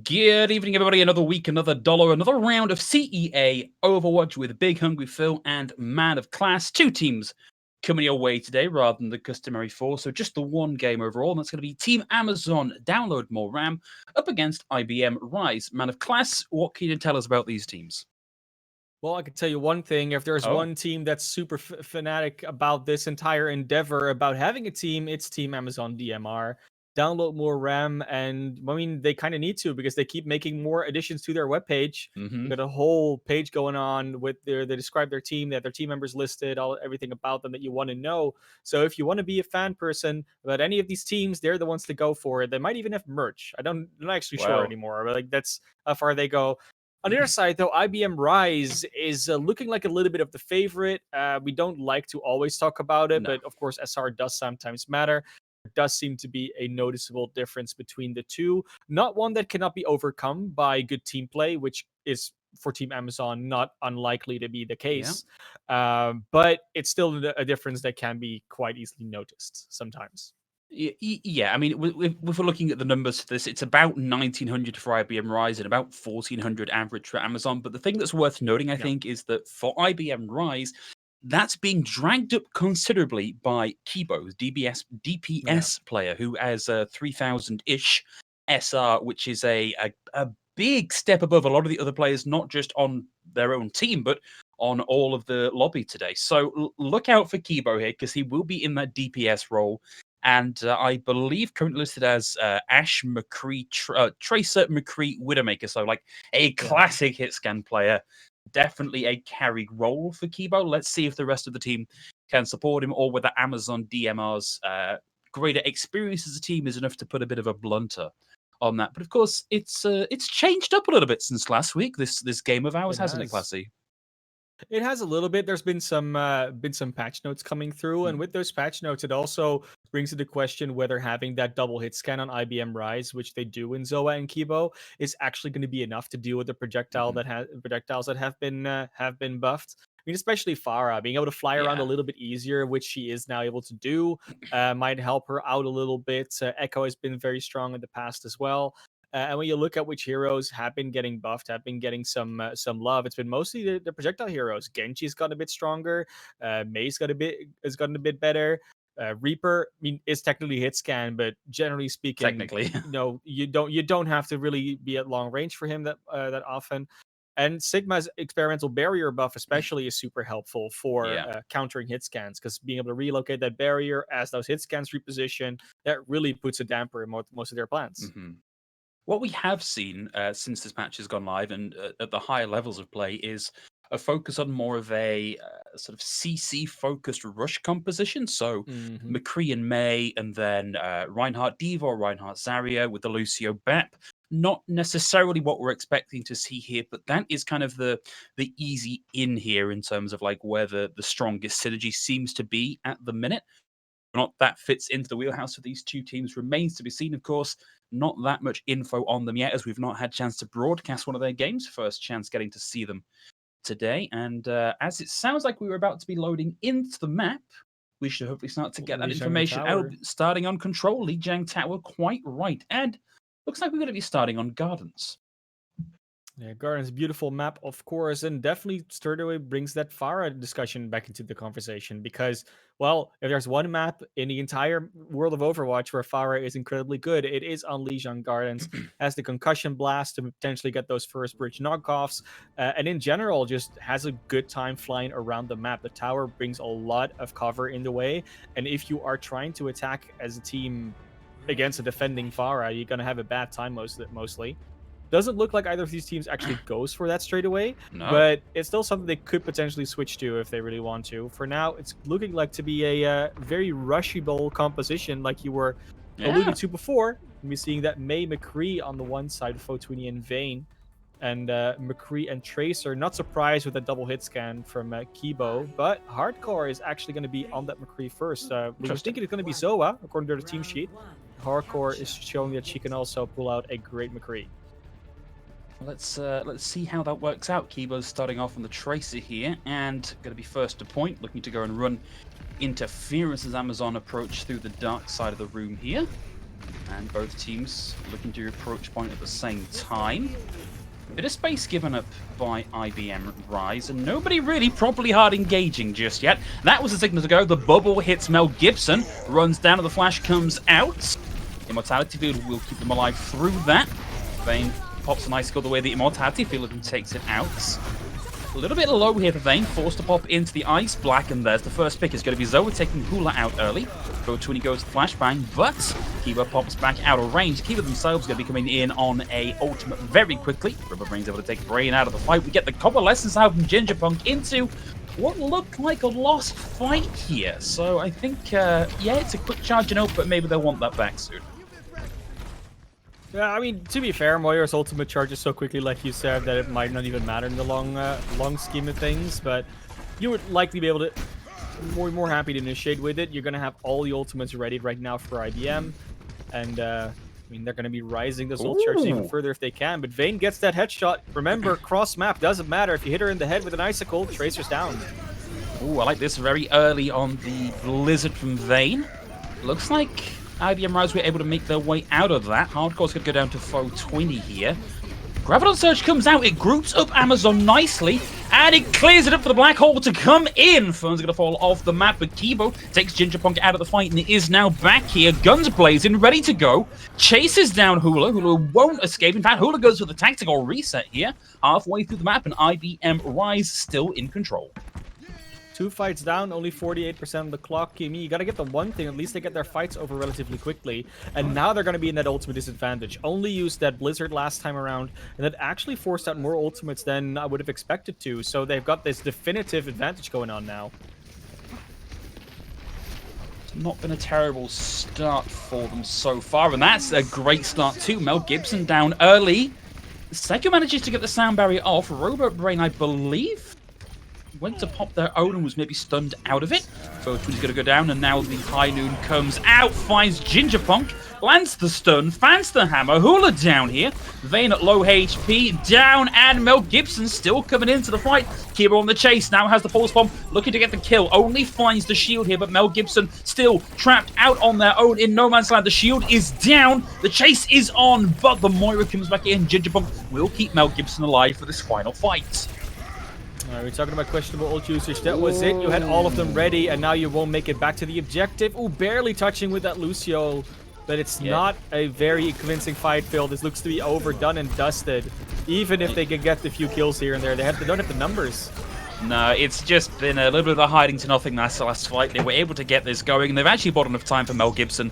Good evening, everybody. Another week, another dollar, another round of CEA Overwatch with Big Hungry Phil and Man of Class. Two teams coming your way today rather than the customary four. So just the one game overall, and that's going to be Team Amazon Download More RAM up against IBM Rise. Man of Class, what can you tell us about these teams? Well, I can tell you one thing. If there's Oh, one team that's super fanatic about this entire endeavor, about having a team, it's Team Amazon DMR. Download more RAM, and I mean, they kind of need to because they keep making more additions to their webpage. mm-hmm. They got a whole page going on with they describe their team, they have their team members listed, everything about them that you want to know. So if you want to be a fan person about any of these teams, they're the ones to go for it. They might even have merch. I'm not actually sure Wow. anymore, but like that's how far they go. On the other side, though, IBM Rise is looking like a little bit of the favorite. We don't like to always talk about it, No. but of course, SR does sometimes matter. There does seem to be a noticeable difference between the two. Not one that cannot be overcome by good team play, which is for Team Amazon not unlikely to be the Yeah. case. But it's still a difference that can be quite easily noticed sometimes. Yeah, I mean, if we're looking at the numbers for this, it's about 1,900 for IBM Rise and about 1,400 average for Amazon. But the thing that's worth noting, I Yeah. think, is that for IBM Rise, that's being dragged up considerably by Kibo's Yeah. DPS player who has a 3,000-ish SR, which is a big step above a lot of the other players, not just on their own team, but on all of the lobby today. So look out for Kibo here because he will be in that DPS role and I believe currently listed as Ash McCree, Tracer McCree Widowmaker. So like a Yeah. classic hit scan player, definitely a carried role for Kibo. Let's see if the rest of the team can support him, or whether Amazon DMR's greater experience as a team is enough to put a bit of a blunter on that. But of course, it's changed up a little bit since last week. This game of ours, It hasn't it, has. Classy? It has a little bit. There's been some patch notes coming through, and Mm. with those patch notes, it also brings into question whether having that double hit scan on IBM Rise, which they do in Zoa and Kibo, is actually going to be enough to deal with the Mhm. projectiles that have been buffed. I mean, especially Farah being able to fly around a Yeah, little bit easier, which she is now able to do, might help her out a little bit. Echo has been very strong in the past as well. And when you look at which heroes have been getting buffed, have been getting some love, it's been mostly the projectile heroes. Genji's gotten a bit stronger. May's has gotten a bit better. Reaper, I mean, is technically hit scan, but generally speaking, technically. you don't have to really be at long range for him that often. And Sigma's experimental barrier buff, especially, is super helpful for Yeah. countering hit scans because being able to relocate that barrier as those hit scans reposition, that really puts a damper in most of their plans. hmm What we have seen since this match has gone live and at the higher levels of play is a focus on more of a sort of CC focused rush composition. So Hmm. McCree and May, and then Reinhardt Diva or Reinhardt Zarya with the Lucio Bep. Not necessarily what we're expecting to see here, but that is kind of the easy in here in terms of like where the strongest synergy seems to be at the minute not that fits into the wheelhouse of these two teams remains to be seen, of course. Not that much info on them yet, as we've not had chance to broadcast one of their games. First chance getting to see them today. And as it sounds like we were about to be loading into the map, we should hopefully start to get that Lijiang information out. Tower. Starting on Control, Lijiang Tower, quite right. And looks like we're going to be starting on Gardens. Yeah, Garden's beautiful map, of course, and definitely straight away brings that Farah discussion back into the conversation because, well, if there's one map in the entire world of Overwatch where Farah is incredibly good, it is on Lijiang Gardens. Has the concussion blast to potentially get those first bridge knockoffs, and in general, just has a good time flying around the map. The tower brings a lot of cover in the way, and if you are trying to attack as a team against a defending Farah, you're gonna have a bad time mostly. Doesn't look like either of these teams actually goes for that straight away, No. but it's still something they could potentially switch to if they really want to. For now, it's looking like to be a very rushable composition, like you were Yeah. alluded to before. We're seeing that May McCree on the one side, Photwini and Vayne, and McCree and Tracer. Not surprised with a double hit scan from Kibo, but Hardcore is actually going to be on that McCree first. We were Interesting. thinking it's going to be Zoa, according to the team sheet. Hardcore is showing that she can also pull out a great McCree. Let's see how that works out. Kibo's starting off on the Tracer here, and going to be first to point, looking to go and run interference as Amazon approach through the dark side of the room here. And both teams looking to approach point at the same time. Bit of space given up by IBM Rise, and nobody really properly hard engaging just yet. That was the signal to go. The bubble hits Mel Gibson, runs down, and the flash comes out. Immortality Field will keep them alive through that. Vayne pops an icicle the way the Immortality Field and takes it out. A little bit low here for Vayne, forced to pop into the Ice Black, and there's the first pick. It's going to be Zoa taking Hula out early. Pho20 goes to flashbang, but Kiba pops back out of range. Kiba themselves going to be coming in on a ultimate very quickly. Rubber Brain's able to take Brain out of the fight. We get the convalescence out from Gingerpunk into what looked like a lost fight here. So I think, yeah, it's a quick charge and but maybe they'll want that back soon. Yeah, I mean, to be fair, Moira's ultimate charges so quickly, like you said, that it might not even matter in the long scheme of things, but you would likely be able to more happy to initiate with it. You're going to have all the ultimates ready right now for IBM, and I mean, they're going to be rising those ult charges even further if they can, but Vayne gets that headshot. Remember, cross map doesn't matter. If you hit her in the head with an icicle, Tracer's down. Ooh, I like this very early on the Blizzard from Vayne. Looks like IBM Rise were able to make their way out of that. Hardcore's going to go down to Pho20 here. Graviton Surge comes out, it groups up Amazon nicely, and it clears it up for the Black Hole to come in. Fern's going to fall off the map, but Kibo takes Gingerpunk out of the fight, and it is now back here. Guns blazing, ready to go. Chases down Hula. Hula won't escape. In fact, Hula goes for the tactical reset here, halfway through the map, and IBM Rise still in control. 2 fights down, only 48% of the clock. Kimi, you gotta get the one thing. At least they get their fights over relatively quickly. And now they're gonna be in that ultimate disadvantage. Only used that Blizzard last time around, and that actually forced out more ultimates than I would have expected to. So they've got this definitive advantage going on now. It's not been a terrible start for them so far, and that's a great start too. Mel Gibson down early. Seiko manages to get the sound barrier off. Robot Brain, I believe, went to pop their own and was maybe stunned out of it. Pho20's going to go down, and now the High Noon comes out, finds Gingerpunk, lands the stun, fans the hammer. Hula down here. Vayne at low HP, down, and Mel Gibson still coming into the fight. Kiba on the chase, now has the Pulse Bomb, looking to get the kill. Only finds the shield here, but Mel Gibson still trapped out on their own in no man's land. The shield is down, the chase is on, but the Moira comes back in. Gingerpunk will keep Mel Gibson alive for this final fight. Alright, we're talking about questionable ult usage. That was it. You had all of them ready, and now you won't make it back to the objective. Ooh, barely touching with that Lucio. But it's not a very convincing fight, Phil. This looks to be overdone and dusted. Even if they can get the few kills here and there, they don't have the numbers. No, it's just been a little bit of a hiding to nothing last fight. They were able to get this going, and they've actually bought enough time for Mel Gibson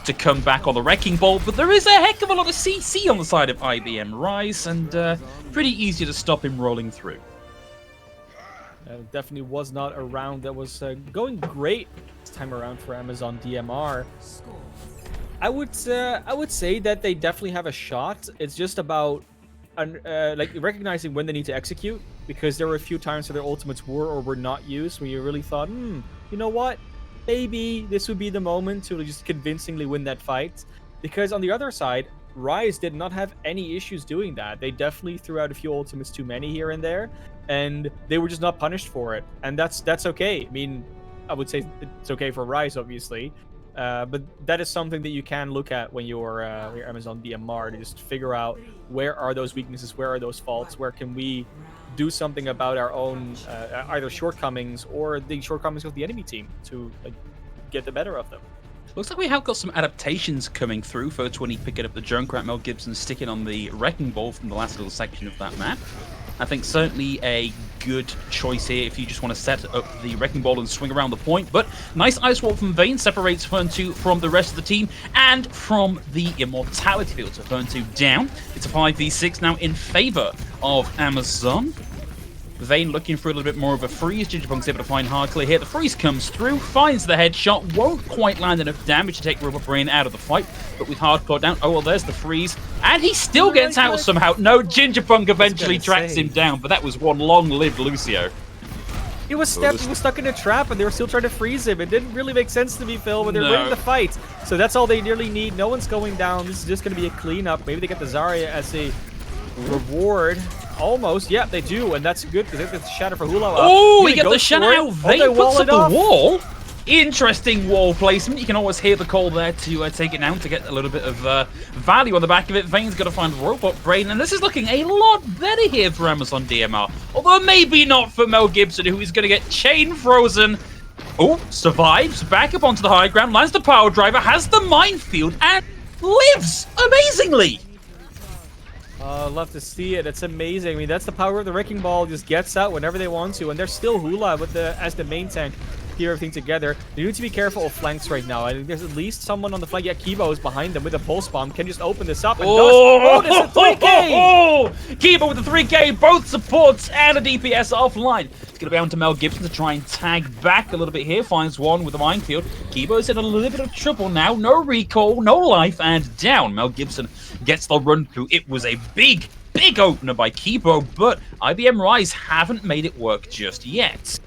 to come back on the Wrecking Ball. But there is a heck of a lot of CC on the side of IBM Rise, and pretty easy to stop him rolling through. Definitely was not a round that was going great this time around for Amazon DMR. I would say that they definitely have a shot. It's just about like recognizing when they need to execute, because there were a few times where their ultimates were or were not used, where you really thought, you know what, maybe this would be the moment to just convincingly win that fight. Because on the other side, Rise did not have any issues doing that. They definitely threw out a few ultimates too many here and there, and they were just not punished for it. And that's okay. I mean, I would say it's okay for Rise, obviously. But that is something that you can look at when you're Amazon DMR, to just figure out where are those weaknesses, where are those faults, where can we do something about our own either shortcomings or the shortcomings of the enemy team to get the better of them. Looks like we have got some adaptations coming through. Pho20 picking up the Junkrat, Mel Gibson sticking on the Wrecking Ball from the last little section of that map. I think certainly a good choice here if you just want to set up the Wrecking Ball and swing around the point. But nice Ice Wall from Vayne separates Fern2 from the rest of the team and from the Immortality Field. So Fern2 down. It's a 5v6 now in favor of Amazon. Vayne looking for a little bit more of a freeze. Gingerpunk's able to find hard clear here. The freeze comes through, finds the headshot, won't quite land enough damage to take Robot Brain out of the fight, but with hardcore down, oh well, there's the freeze, and he still gets out somehow. No, Gingerpunk eventually tracks him down, but that was one long-lived Lucio. He was stuck in a trap, and they were still trying to freeze him. It didn't really make sense to me, Phil, when they're winning the fight. So that's all they nearly need. No one's going down. This is just going to be a cleanup. Maybe they get the Zarya as a reward. Almost, yeah, they do, and that's good because they get the shatter for Hula. Oh, we get the shatter out. Vayne puts up the wall. Interesting wall placement. You can always hear the call there to take it down to get a little bit of value on the back of it. Vane's got to find Robot Brain, and this is looking a lot better here for Amazon DMR. Although maybe not for Mel Gibson, who is going to get chain frozen. Oh, survives, back up onto the high ground, lands the power driver, has the minefield, and lives amazingly. Love to see it. It's amazing. I mean, that's the power of the Wrecking Ball. Just gets out whenever they want to, and they're still Hula with as the main tank. Keep everything together. They need to be careful of flanks right now. I think there's at least someone on the flank. Yeah, Kibo is behind them with a pulse bomb. Can just open this up and this is a 3K! Kibo with the 3K, both supports and a DPS offline. It's going to be on to Mel Gibson to try and tag back a little bit here. Finds one with the minefield. Kibo's in a little bit of trouble now. No recall, no life, and down. Mel Gibson gets the run through. It was a big opener by Kibo, but IBM Rise haven't made it work just yet.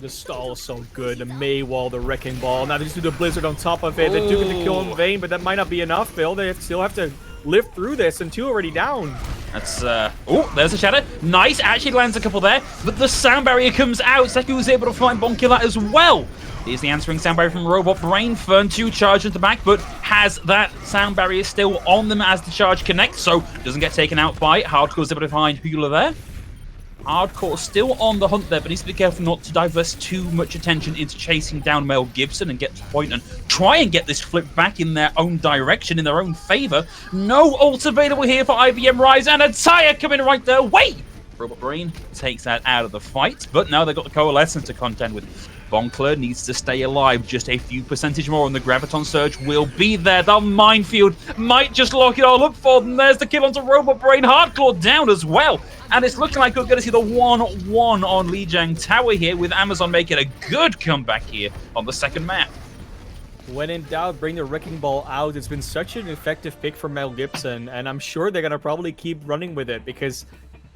The stall is so good. The May wall, the Wrecking Ball. Now they just do the Blizzard on top of it. They do get the kill in vain, but that might not be enough, Bill. They still have to live through this, and 2 already down. That's, oh, there's a shadow. Nice, actually lands a couple there, but the sound barrier comes out. Seku was able to find Bonkilla as well. Here's the answering sound barrier from Robot Brain. Fern 2 charged into the back, but has that sound barrier still on them as the charge connects, so doesn't get taken out by it. Hardcore's able to find Hula there. Hardcore still on the hunt there, but needs to be careful not to divert too much attention into chasing down Mel Gibson and get to the point and try and get this flip back in their own direction, in their own favor. No ult available here for IBM Rise, and a tire coming right their way. Robot Brain takes that out of the fight, but now they've got the Coalescence to contend with. Bonkler needs to stay alive just a few percentage more, and the Graviton Surge will be there. The minefield might just lock it all up for them. There's the kill onto Robot Brain. Hardcore down as well. And it's looking like we're going to see the 1-1 on Lijiang Tower here, with Amazon making a good comeback here on the second map. When in doubt, bring the Wrecking Ball out. It's been such an effective pick for Mel Gibson, and I'm sure they're going to probably keep running with it because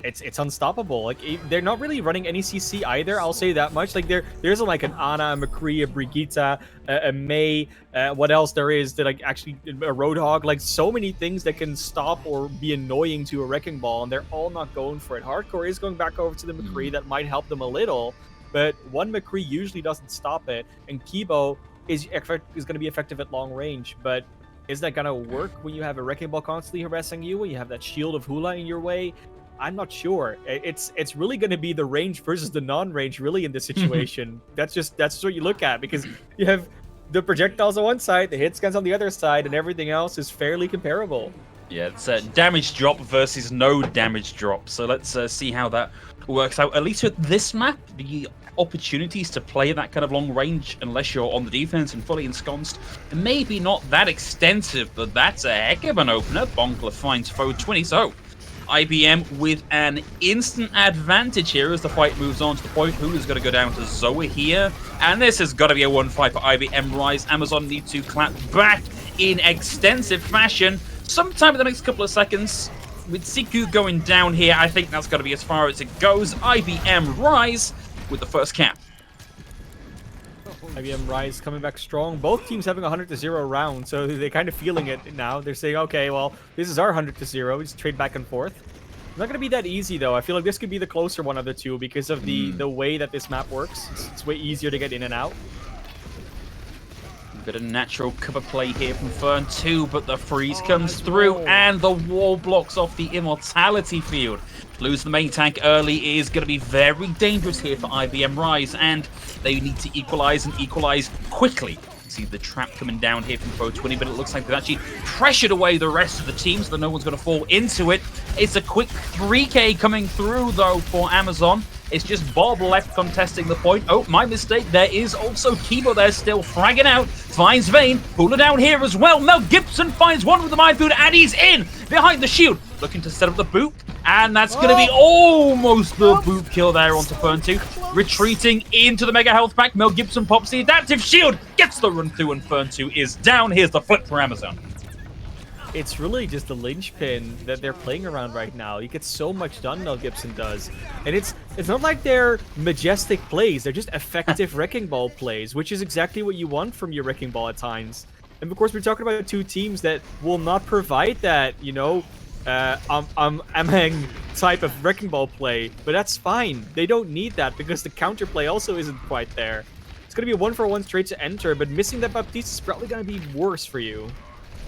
it's unstoppable. Like, they're not really running any CC either, I'll say that much. Like, there's like an Ana, a McCree, a Brigitte, a May, what else there is that, like, actually a Roadhog, like so many things that can stop or be annoying to a Wrecking Ball, and they're all not going for it. Hardcore is going back over to the McCree. That might help them a little, but one McCree usually doesn't stop it, and Kibo is going to be effective at long range, but is that going to work when you have a Wrecking Ball constantly harassing you, when you have that shield of Hula in your way? I'm not sure. It's really going to be the range versus the non-range, really, in this situation. that's what you look at, because you have the projectiles on one side, the hit scans on the other side, and everything else is fairly comparable. Yeah, it's damage drop versus no damage drop. So let's see how that works out. At least with this map, the opportunities to play that kind of long range, unless you're on the defense and fully ensconced, maybe not that extensive, but that's a heck of an opener. Bonkler finds foe 20, so IBM with an instant advantage here as the fight moves on to the point. Who is going to go down to Zoa here? And this has got to be a 1-5 for IBM Rise. Amazon need to clap back in extensive fashion sometime in the next couple of seconds. With Siku going down here, I think that's got to be as far as it goes. IBM Rise with the first cap. IBM Rise coming back strong. Both teams having a 100-0 round, so they're kind of feeling it now. They're saying, okay, well, this is our 100-0. We just trade back and forth. It's not going to be that easy, though. I feel like this could be the closer one of the two because of the way that this map works. It's way easier to get in and out. A bit of natural cover play here from Fern 2, but the freeze comes through, and the wall blocks off the immortality field. Lose the main tank early is going to be very dangerous here for IBM Rise, and they need to equalize and equalize quickly. See the trap coming down here from Pro 20, but it looks like they've actually pressured away the rest of the team so that no one's going to fall into it. It's a quick 3K coming through, though, for Amazon. It's just Bob left contesting the point. Oh, my mistake. There is also Kibo there still fragging out. Finds Vane. Hula down here as well. Mel Gibson finds one with the minefield, and he's in behind the shield. Looking to set up the boot. And that's going to be almost the boot kill there onto Fern 2. Retreating into the Mega Health Pack. Mel Gibson pops the adaptive shield. Gets the run through, and Fern 2 is down. Here's the flip for Amazon. It's really just the linchpin that they're playing around right now. You get so much done, Mel Gibson does. And it's not like they're majestic plays. They're just effective Wrecking Ball plays, which is exactly what you want from your Wrecking Ball at times. And of course, we're talking about two teams that will not provide that, you know, Amheng type of Wrecking Ball play. But that's fine. They don't need that because the counterplay also isn't quite there. It's going to be a 1-for-1 straight to enter, but missing that Baptiste is probably going to be worse for you.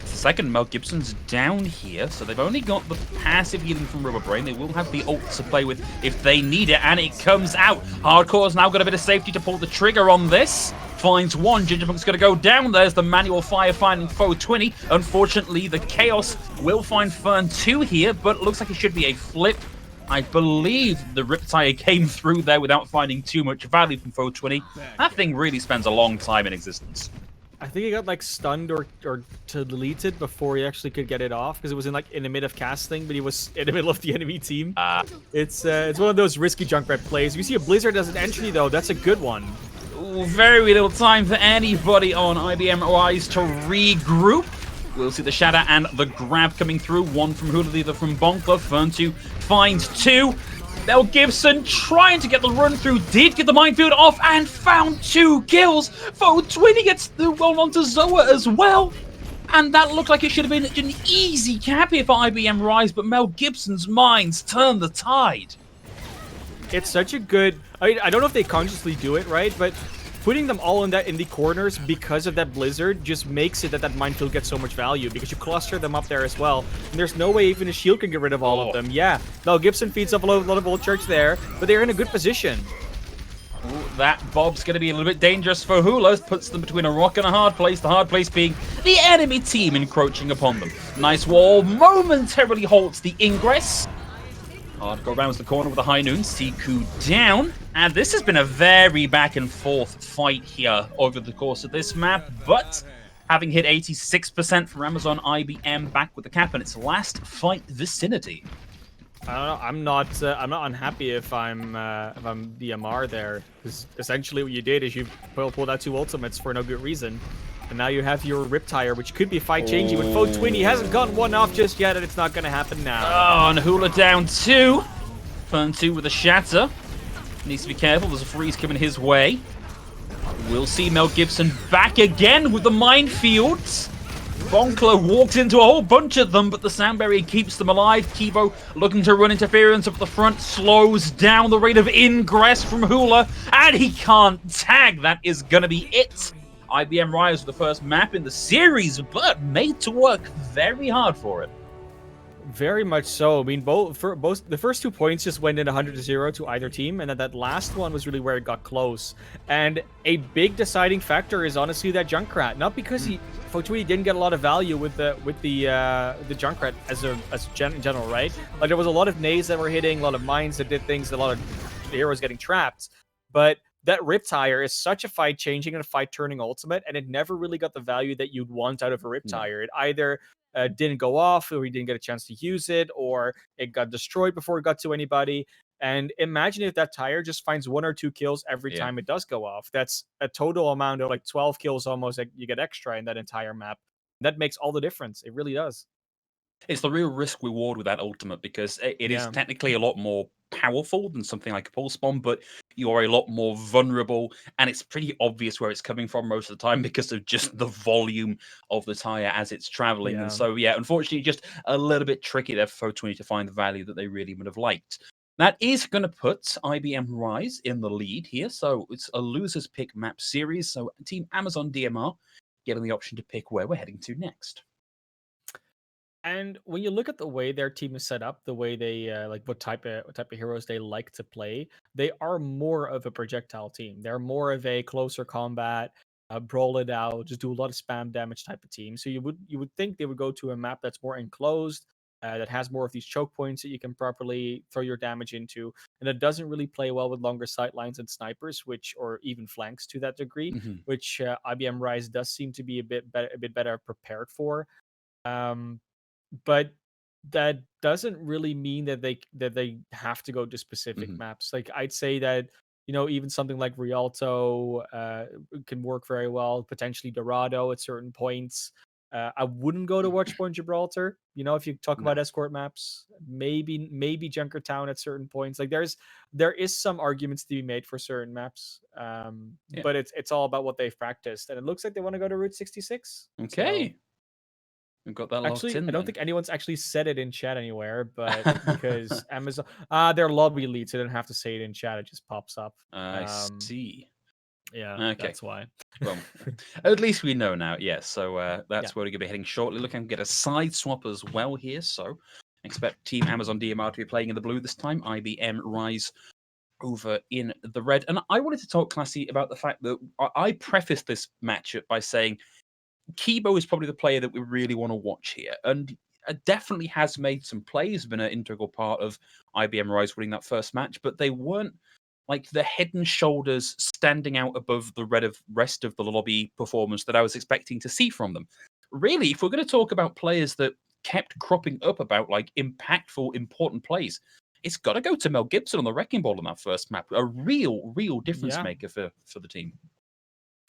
Second, Mel Gibson's down here, so they've only got the passive healing from Rubber Brain. They will have the ult to play with if they need it, and it comes out. Hardcore's now got a bit of safety to pull the trigger on this. Finds one. Gingerpunk's going to go down. There's the manual fire finding Foe20. Unfortunately, the Chaos will find Fern2 here, but looks like it should be a flip. I believe the Riptire came through there without finding too much value from Foe20. That thing really spends a long time in existence. I think he got like stunned or to delete it before he actually could get it off, because it was in the mid of casting, but he was in the middle of the enemy team. It's one of those risky Junkrat plays. You see a Blizzard as an entry though, that's a good one. Ooh, very little time for anybody on IBM Rise to regroup. We'll see the Shatter and the grab coming through. One from Hula, the other from Bonker. Fern2 finds two. Mel Gibson trying to get the run through, did get the minefield off and found 2 kills. Foe20 gets the one onto Zoa as well. And that looked like it should have been an easy cap here for IBM Rise, but Mel Gibson's mines turned the tide. It's such a good... I don't know if they consciously do it, right? But putting them all in the corners because of that Blizzard just makes it that minefield gets so much value, because you cluster them up there as well. And there's no way even a shield can get rid of all of them. Yeah, Mel Gibson feeds up a lot of old charge there, but they're in a good position. Ooh, that Bob's going to be a little bit dangerous for Hula. Puts them between a rock and a hard place. The hard place being the enemy team encroaching upon them. Nice wall momentarily halts the ingress. Hardcore rounds the corner with a high noon. Siku down. And this has been a very back and forth fight here over the course of this map. But having hit 86% for Amazon IBM back with the cap in its last fight vicinity. I don't know. I'm not unhappy if I'm DMR there, because essentially what you did is you pulled out 2 ultimates for no good reason, and now you have your Riptire, which could be fight changing. When Foe20 hasn't gotten one off just yet, and it's not going to happen now. Oh, and Hula down 2. Fern2 with a shatter. Needs to be careful. There's a freeze coming his way. We'll see Mel Gibson back again with the minefields. Bonkler walks into a whole bunch of them, but the sound barrier keeps them alive. Kivo looking to run interference up the front, slows down the rate of ingress from Hula, and he can't tag. That is going to be it. IBM Rise with the first map in the series, but made to work very hard for it. Very much so. I mean, both the first 2 points just went in 100-0 to either team, and then that last one was really where it got close. And a big deciding factor is honestly that Junkrat. Not because Foe20 didn't get a lot of value with the Junkrat in general, right? Like there was a lot of nades that were hitting, a lot of mines that did things, a lot of heroes getting trapped. But that Riptire is such a fight changing and a fight turning ultimate, and it never really got the value that you'd want out of a Riptire. It either didn't go off, or he didn't get a chance to use it, or it got destroyed before it got to anybody. And imagine if that tire just finds 1 or 2 kills every time it does go off. That's a total amount of like 12 kills almost that you get extra in that entire map. That makes all the difference. It really does. It's the real risk reward with that ultimate, because it is technically a lot more powerful than something like a pulse bomb, but you are a lot more vulnerable, and it's pretty obvious where it's coming from most of the time because of just the volume of the tire as it's traveling. And so, yeah, unfortunately, just a little bit tricky there for Foe20 to find the value that they really would have liked. That is going to put IBM Rise in the lead here. So it's a loser's pick map series. So Team Amazon DMR getting the option to pick where we're heading to next. And when you look at the way their team is set up, the way they like what type of heroes they like to play, they are more of a projectile team. They're more of a closer combat, brawl it out, just do a lot of spam damage type of team. So you would think they would go to a map that's more enclosed, that has more of these choke points that you can properly throw your damage into, and it doesn't really play well with longer sight lines and snipers, or even flanks to that degree, which IBM Rise does seem to be a bit better prepared for. But that doesn't really mean that they have to go to specific maps. Like I'd say that, even something like Rialto can work very well, potentially Dorado at certain points. I wouldn't go to Watchpoint Gibraltar. If you talk about escort maps, maybe Junkertown at certain points. Like there is some arguments to be made for certain maps, but it's all about what they've practiced, and it looks like they want to go to Route 66. Okay. So, we've got that locked in. I don't think anyone's actually said it in chat anywhere, but because Amazon, their lobby lead, so they don't have to say it in chat. It just pops up. I see. Yeah, Okay. that's why. Well, at least we know now. Yes. So Yeah. that's where we're going to be heading shortly. Looking to get a side swap as well here. So expect Team Amazon DMR to be playing in the blue this time. IBM Rise over in the red. And I wanted to talk, Classy, about the fact that I prefaced this matchup by saying Kibo is probably the player that we really want to watch here. And definitely has made some plays, been an integral part of IBM Rise winning that first match, but they weren't like the head and shoulders standing out above the rest of the lobby performance that I was expecting to see from them. Really, if we're going to talk about players that kept cropping up about like impactful, important plays, it's got to go to Mel Gibson on the Wrecking Ball on that first map. A real difference Yeah. maker for the team.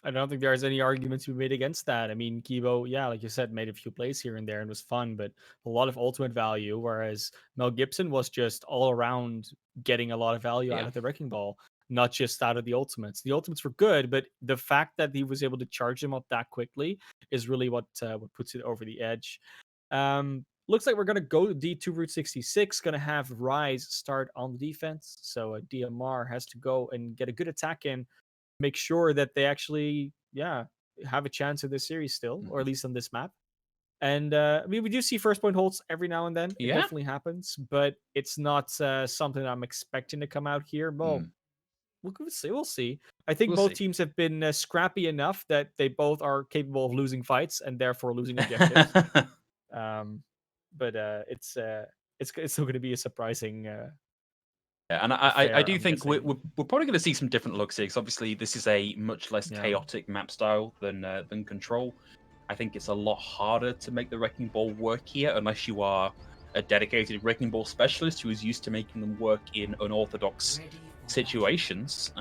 I don't think there's any arguments to be made against that. I mean, Kibo, yeah, like you said, made a few plays here and there and was fun, but a lot of ultimate value. Whereas Mel Gibson was just all around getting a lot of value out Yeah. of the Wrecking Ball, not just out of the ultimates. The ultimates were good, but the fact that he was able to charge them up that quickly is really what puts it over the edge. Looks like we're gonna go D2 Route 66. Gonna have Rise start on the defense, so DMR has to go and get a good attack in, make sure that they actually, yeah, have a chance in this series still, or at least on this map. And I mean, we do see first point holds every now and then. It Yeah. definitely happens, but it's not something I'm expecting to come out here. Well, we'll see. We'll see. I think We'll both see. teams have been scrappy enough that they both are capable of losing fights and therefore losing objectives. But it's still going to be a surprising Yeah, and I affair, do I'm think we're, guessing. we're probably going to see some different looks here, because obviously this is a much less Yeah. chaotic map style than Control. I think it's a lot harder to make the Wrecking Ball work here, unless you are a dedicated Wrecking Ball specialist who is used to making them work in unorthodox situations.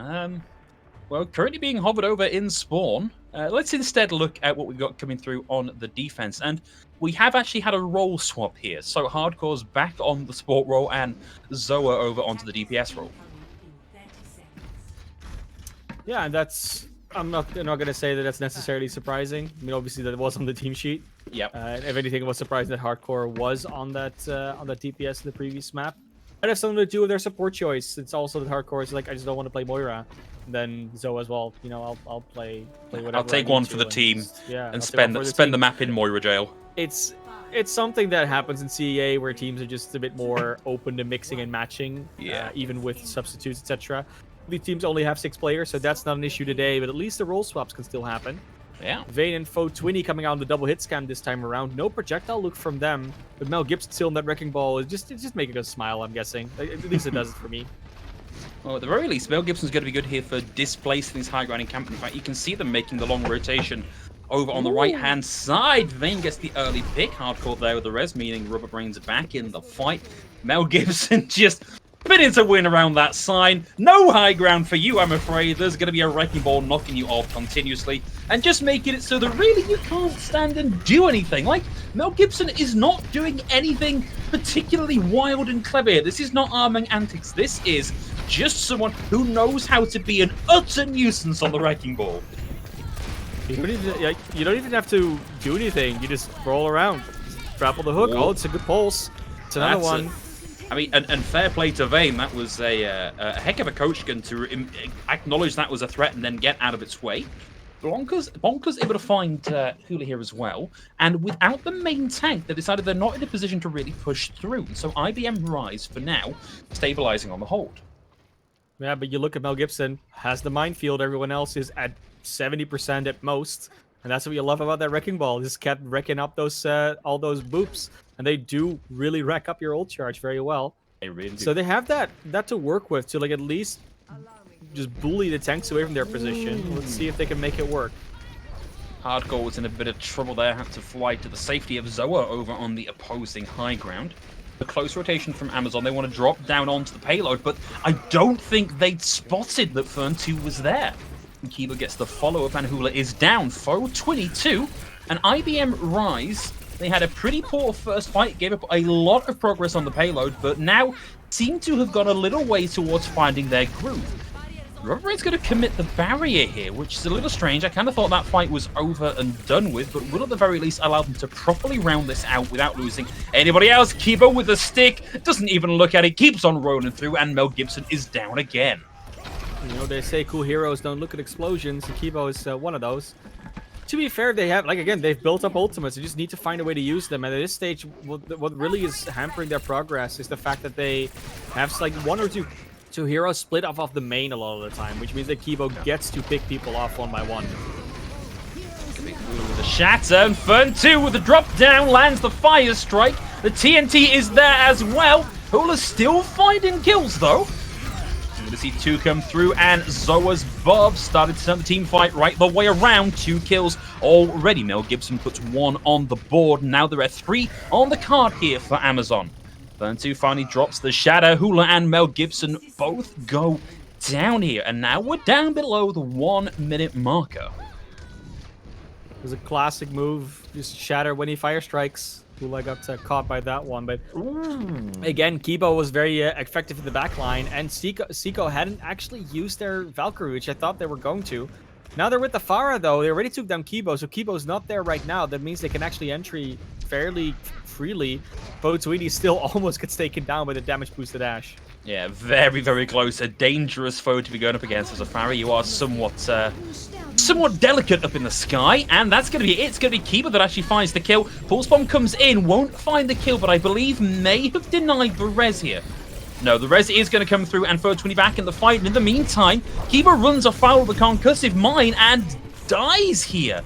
Well, currently being hovered over in spawn. Let's instead look at what we've got coming through on the defense. And we have actually had a role swap here. So Hardcore's back on the support role and Zoa over onto the DPS role. Yeah, and that's, I'm not gonna say that that's necessarily surprising. I mean, obviously that was on the team sheet. Yep. And if anything, it was surprising that Hardcore was on that DPS in the previous map. It has something to do with their support choice. It's also that Hardcore is like, I just don't want to play Moira. And then Zoe as well. You know, I'll play whatever. I'll take one for the team and spend the map in Moira jail. It's something that happens in CEA where teams are just a bit more open to mixing and matching, even with substitutes, etc. The teams only have 6 players, so that's not an issue today, but at least the role swaps can still happen. Yeah. Vayne and Foe Twinny coming out on the double hit scam this time around. No projectile look from them, but Mel Gibson still in that Wrecking Ball is just making us smile, I'm guessing. At least it does it for me. Well, at the very least, Mel Gibson's going to be good here for displacing these high ground encampment. In fact, you can see them making the long rotation over on the right-hand side. Vayne gets the early pick. Hardcore there with the res, meaning Rubber Brain's back in the fight. Mel Gibson just spinning to win around that sign. No high ground for you, I'm afraid. There's going to be a Wrecking Ball knocking you off continuously and just making it so that really you can't stand and do anything. Like, Mel Gibson is not doing anything particularly wild and clever here. This is not arming antics. This is just someone who knows how to be an utter nuisance on the Wrecking Ball. You don't even have to do anything. You just roll around. Grapple the hook. Oh, it's a good pulse. It's another one. I mean, and fair play to Vayne. That was a heck of a coach gun to acknowledge that was a threat and then get out of its way. Bonkers able to find Hula here as well. And without the main tank, they decided they're not in a position to really push through. So IBM Rise, for now, stabilizing on the hold. Yeah, but you look at Mel Gibson, has the minefield. Everyone else is at 70% at most. And that's what you love about that Wrecking Ball. Just kept wrecking up those all those boops. And they do really rack up your ult charge very well. They really do. So they have that to work with to like at least just bully the tanks away from their position. Let's see if they can make it work. Hardcore was in a bit of trouble there, had to fly to the safety of Zoa over on the opposing high ground. The close rotation from Amazon, they want to drop down onto the payload, but I don't think they'd spotted that Fern 2 was there. And Kiba gets the follow-up, and Hula is down. Foe 22, and IBM Rise, they had a pretty poor first fight, gave up a lot of progress on the payload, but now seem to have gone a little way towards finding their groove. Rubberbrain's going to commit the barrier here, which is a little strange. I kind of thought that fight was over and done with, but will at the very least allow them to properly round this out without losing anybody else. Kiba with the stick, doesn't even look at it, keeps on rolling through, and Mel Gibson is down again. You know, they say cool heroes don't look at explosions, and Kibo is one of those. To be fair, they have, like, again, they've built up ultimates. They just need to find a way to use them. And at this stage, what really is hampering their progress is the fact that they have, like, one or two heroes split off of the main a lot of the time, which means that Kibo gets to pick people off one by one. With the shatter, and Fern2 with the drop down lands the fire strike. The TNT is there as well. Hula's still finding kills though. We're going to see 2 come through, and Zoa's Bob started to turn the team fight right the way around. 2 kills already. Mel Gibson puts 1 on the board. Now there are 3 on the card here for Amazon. Fern2 finally drops the shadow. Hula and Mel Gibson both go down here, and now we're down below the 1-minute marker. It was a classic move, just shatter when he fire strikes. Hula got caught by that one, but again, Kibo was very effective in the back line, and Seiko hadn't actually used their Valkyrie, which I thought they were going to. Now they're with the Pharah, though. They already took down Kibo, so Kibo's not there right now. That means they can actually entry fairly freely. Botuini still almost gets taken down by the damage boosted Ash. Yeah, very, very close. A dangerous foe to be going up against as a Pharah. You are somewhat delicate up in the sky, and that's going to be it. It's going to be Kiba that actually finds the kill. Pulse Bomb comes in, won't find the kill, but I believe may have denied the res here. No, the res is going to come through, and Fur20 back in the fight. And in the meantime, Kiba runs afoul of the concussive mine and dies here.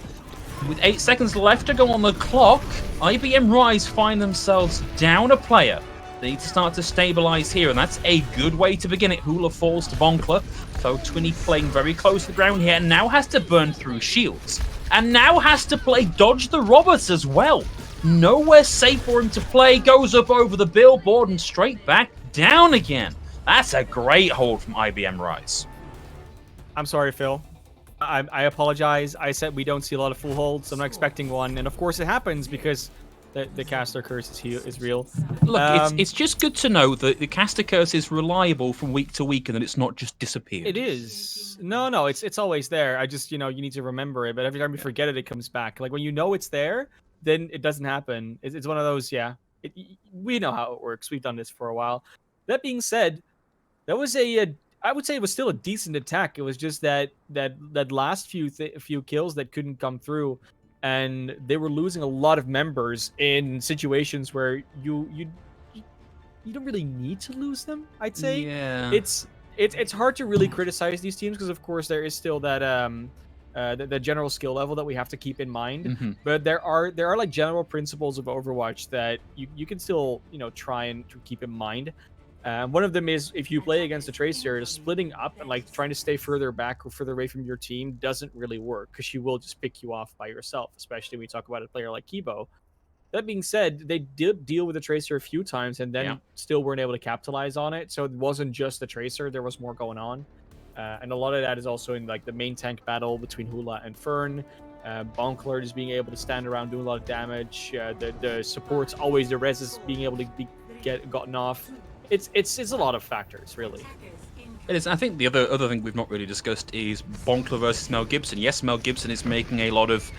With 8 seconds left to go on the clock, IBM Rise find themselves down a player. They need to start to stabilize here, and that's a good way to begin it. Hula falls to Bonkler. Fo20 playing very close to the ground here, and now has to burn through shields. And now has to play dodge the robots as well. Nowhere safe for him to play. Goes up over the billboard and straight back down again. That's a great hold from IBM Rise. I'm sorry, Phil. I apologize. I said we don't see a lot of full holds. I'm not expecting one. And of course it happens because the caster curse is real. Look, it's just good to know that the caster curse is reliable from week to week and that it's not just disappeared. It is. No, it's always there. I just, you need to remember it. But every time you forget it, it comes back. Like when you know it's there, then it doesn't happen. It's one of those, yeah. We know how it works. We've done this for a while. That being said, that was I would say it was still a decent attack. It was just that last few kills that couldn't come through, and they were losing a lot of members in situations where you don't really need to lose them. I'd say. Yeah. It's hard to really criticize these teams because of course there is still that the general skill level that we have to keep in mind. Mm-hmm. But there are like general principles of Overwatch that you can still try and keep in mind. One of them is if you play against a Tracer, splitting up and like trying to stay further back or further away from your team doesn't really work because she will just pick you off by yourself, especially when we talk about a player like Kibo. That being said, they did deal with the Tracer a few times and then still weren't able to capitalize on it. So it wasn't just the Tracer, there was more going on. And a lot of that is also in like the main tank battle between Hula and Fern. Bonkler just being able to stand around doing a lot of damage. The supports always the res being able to get gotten off. It's a lot of factors, really. It is. I think the other thing we've not really discussed is Bonkler versus Mel Gibson. Yes, Mel Gibson is making a lot of,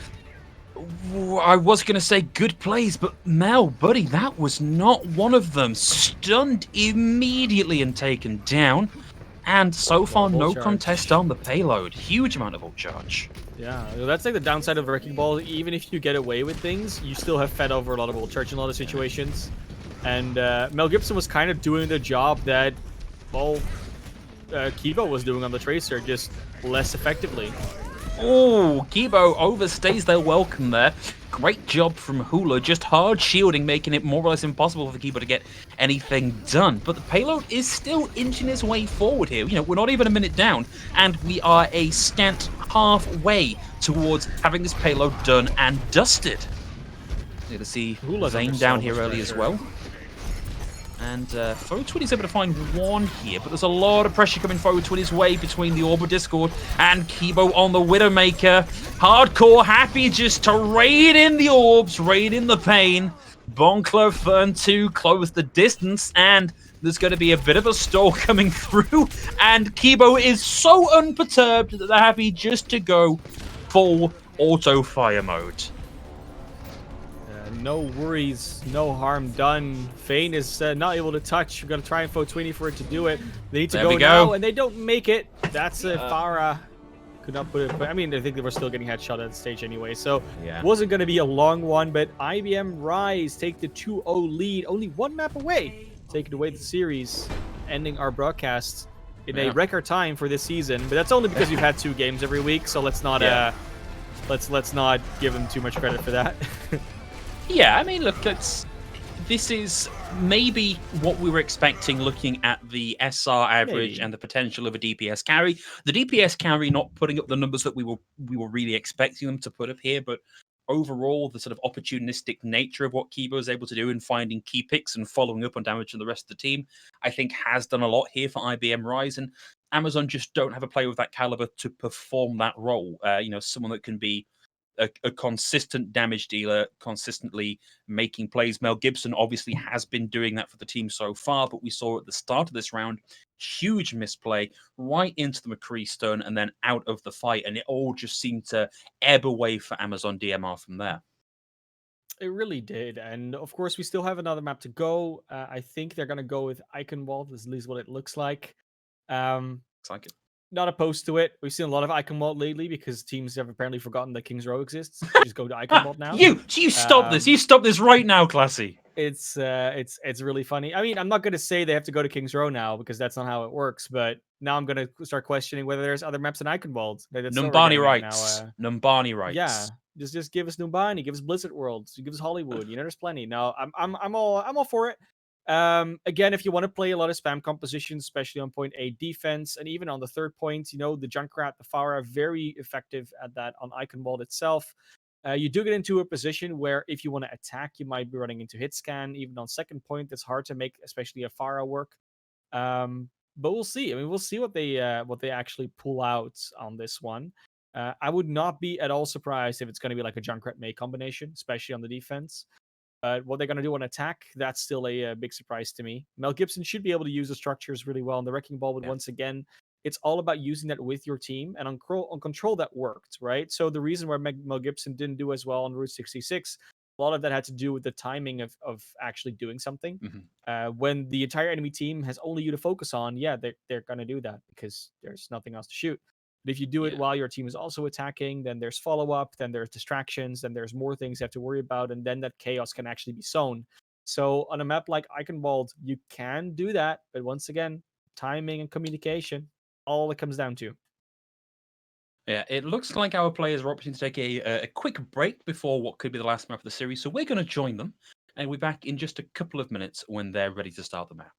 I was going to say good plays, but Mel, buddy, that was not one of them. Stunned immediately and taken down. And so far, no contest on the payload. Huge amount of ult charge. Yeah, that's like the downside of Wrecking Ball. Even if you get away with things, you still have fed over a lot of ult charge in a lot of situations. And Mel Gibson was kind of doing the job that, well, Kibo was doing on the Tracer, just less effectively. Oh, Kibo overstays their welcome there. Great job from Hula, just hard shielding, making it more or less impossible for Kibo to get anything done. But the payload is still inching its way forward here. We're not even a minute down, and we are a scant halfway towards having this payload done and dusted. You're to see Zane down here early as well. And Fo20 is able to find one here, but there's a lot of pressure coming Fo20's way between the Orb Discord and Kibo on the Widowmaker. Hardcore happy just to raid in the orbs, raid in the pain. Bonkler, Fern2 close the distance, and there's going to be a bit of a stall coming through. And Kibo is so unperturbed that they're happy just to go full auto fire mode. no worries, no harm done. Fane is not able to touch. We're going to try and throw 20 for it to do it. They need to There go we now, go. and they don't make it. That's a Farah. Could not put it, but I mean, I think they were still getting headshot at that stage anyway, so Yeah. wasn't going to be a long one, but IBM Rise take the 2-0 lead, only one map away, taking away the series, ending our broadcast in a record time for this season, but that's only because we've had 2 games every week, so let's not let's not give them too much credit for that. Yeah, I mean, look, this is maybe what we were expecting looking at the SR average and the potential of a DPS carry. The DPS carry not putting up the numbers that we were really expecting them to put up here, but overall, the sort of opportunistic nature of what Kibo is able to do in finding key picks and following up on damage to the rest of the team, I think has done a lot here for IBM Rise. And Amazon just don't have a player of that caliber to perform that role. Someone that can be a consistent damage dealer, consistently making plays. Mel Gibson obviously has been doing that for the team so far, but we saw at the start of this round, huge misplay right into the McCree stun and then out of the fight, and it all just seemed to ebb away for Amazon DMR from there. It really did, and of course we still have another map to go. I think they're going to go with Eichenwald, is at least what it looks like. Looks like it. Not opposed to it. We've seen a lot of Eichenwald lately because teams have apparently forgotten that King's Row exists. Just go to Eichenwald now. You stop this! You stop this right now, Classy. It's really funny. I mean, I'm not going to say they have to go to King's Row now because that's not how it works. But now I'm going to start questioning whether there's other maps in Eichenwald. Numbani writes. Numbani writes. Yeah, just give us Numbani, give us Blizzard World, give us Hollywood. There's plenty. Now I'm all for it. Again, if you want to play a lot of spam compositions, especially on point A defense, and even on the third point, the Junkrat, the Farah, very effective at that on Eichenwald itself. You do get into a position where if you want to attack, you might be running into hit scan. Even on second point, it's hard to make, especially a Farah work. But we'll see. I mean, we'll see what they actually pull out on this one. I would not be at all surprised if it's going to be like a Junkrat May combination, especially on the defense. What they're going to do on attack, that's still a big surprise to me. Mel Gibson should be able to use the structures really well in the Wrecking Ball, but once again, it's all about using that with your team, and on control that worked, right? So the reason why Mel Gibson didn't do as well on Route 66, a lot of that had to do with the timing of actually doing something. When the entire enemy team has only you to focus on, they're going to do that because there's nothing else to shoot. But if you do it while your team is also attacking, then there's follow-up, then there's distractions, then there's more things you have to worry about, and then that chaos can actually be sown. So on a map like Eichenwald, you can do that, but once again, timing and communication, all it comes down to. Yeah, it looks like our players are opting to take a quick break before what could be the last map of the series, so we're going to join them, and we'll be back in just a couple of minutes when they're ready to start the map.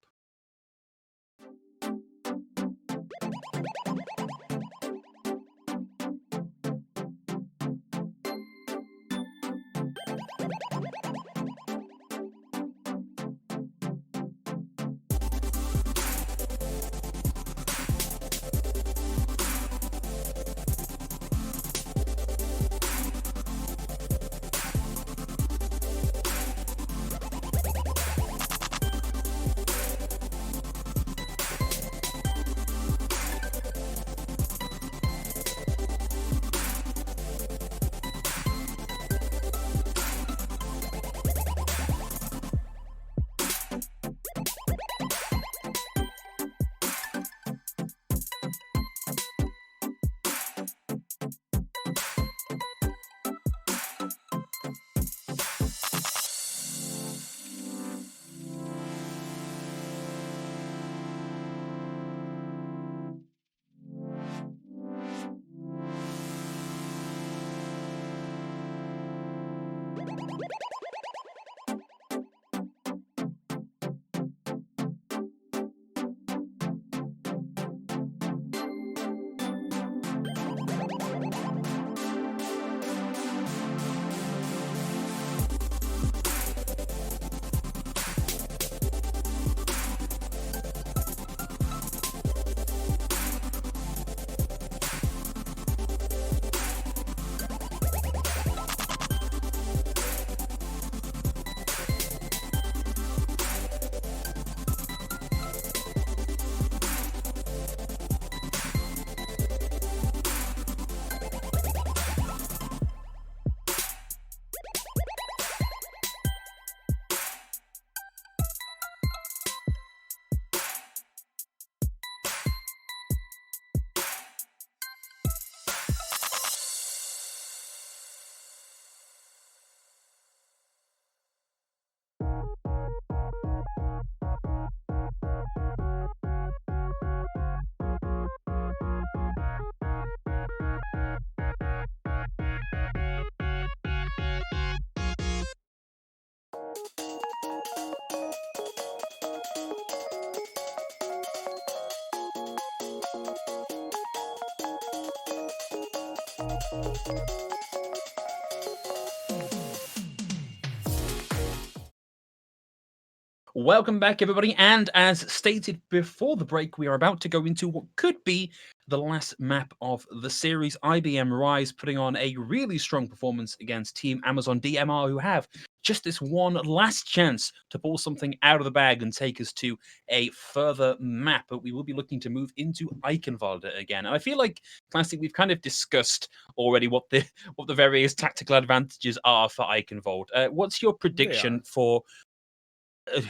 Welcome back, everybody. And as stated before the break, we are about to go into what could be the last map of the series. IBM Rise putting on a really strong performance against Team Amazon DMR, who have just this one last chance to pull something out of the bag and take us to a further map. But we will be looking to move into Eichenwalde again. And I feel like, Classic, we've kind of discussed already what the various tactical advantages are for Eichenwalde. What's your prediction for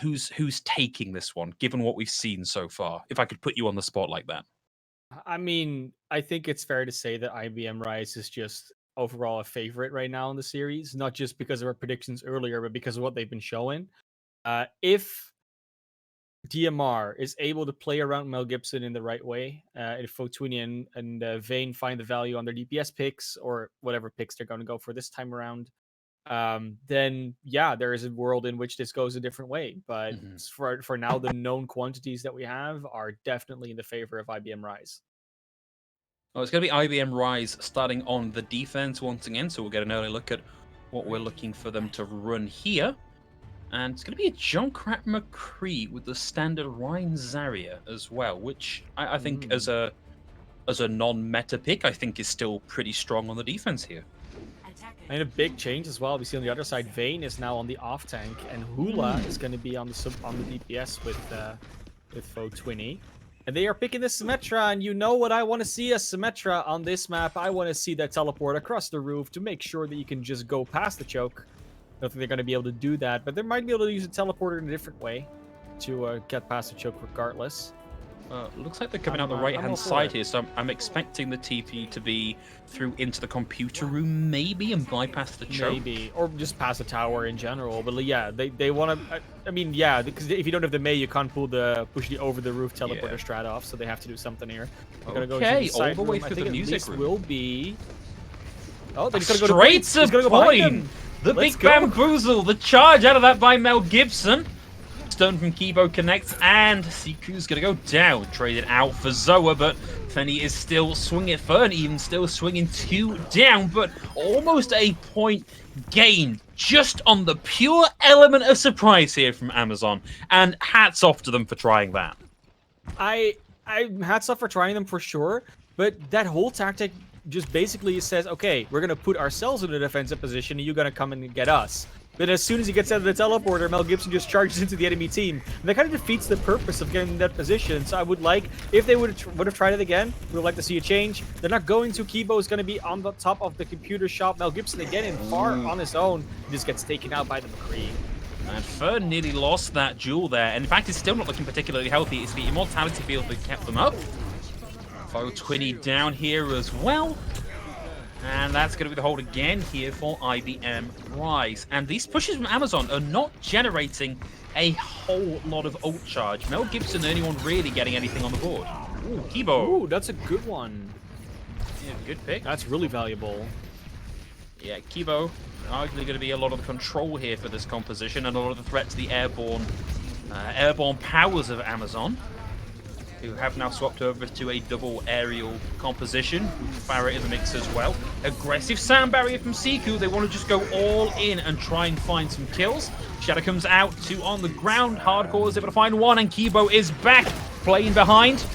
who's taking this one, given what we've seen so far? If I could put you on the spot like that. I mean, I think it's fair to say that IBM Rise is just overall a favorite right now in the series, not just because of our predictions earlier, but because of what they've been showing. If DMR is able to play around Mel Gibson in the right way, if Fotwinian and Vayne find the value on their DPS picks or whatever picks they're going to go for this time around, then yeah, there is a world in which this goes a different way. But for now, the known quantities that we have are definitely in the favor of IBM Rise. Well, it's going to be IBM Rise starting on the defense once again, so we'll get an early look at what we're looking for them to run here. And it's going to be a Junkrat McCree with the standard Ryan Zarya as well, which I think as a non-meta pick, I think is still pretty strong on the defense here. And a big change as well. We see on the other side, Vayne is now on the off tank, and Hula is going to be on the DPS with Fotwini. And they are picking the Symmetra, and you know what I want to see as Symmetra on this map. I want to see that teleport across the roof to make sure that you can just go past the choke. I don't think they're going to be able to do that, but they might be able to use a teleporter in a different way to get past the choke regardless. Looks like they're coming out the right-hand side here, so I'm expecting the TP to be through into the computer room, maybe, and bypass the choke. Maybe, or just past the tower in general. But yeah, they want to. I mean, yeah, because if you don't have the Mei, you can't push the over-the-roof teleporter strat off, so they have to do something here. They're gonna go okay, all the way through the music room. Will be. Oh, they're gonna go to point. The big bamboozle, the charge out of that by Mel Gibson. Stone from Kibo connects, and Siku's gonna go down. Traded out for Zoa, but Fenny is still swinging it. Fern even still swinging 2 down, but almost a point gain just on the pure element of surprise here from Amazon. And hats off to them for trying that. I hats off for trying them for sure, but that whole tactic just basically says, okay, we're gonna put ourselves in a defensive position, and you're gonna come and get us. But as soon as he gets out of the teleporter, Mel Gibson just charges into the enemy team. And that kind of defeats the purpose of getting in that position. So I would like, if they would have tried it again, we would like to see a change. They're not going to. Kibo is going to be on the top of the computer shop. Mel Gibson again in far on his own. He just gets taken out by the McCree. And Fern nearly lost that duel there. And in fact, it's still not looking particularly healthy. It's the Immortality field that kept them up. Fotwini down here as well. And that's going to be the hold again here for IBM Rise. And these pushes from Amazon are not generating a whole lot of ult charge. Mel Gibson, the only one really getting anything on the board. Ooh, Kibo. Ooh, that's a good one. Yeah, good pick. That's really valuable. Yeah, Kibo, arguably going to be a lot of the control here for this composition and a lot of the threat to the airborne powers of Amazon, who have now swapped over to a double aerial composition with Farah in the mix as well. Aggressive sound barrier from Siku. They want to just go all in and try and find some kills. Shadow comes out, 2 on the ground. Hardcore is able to find 1, and Kibo is back, playing behind.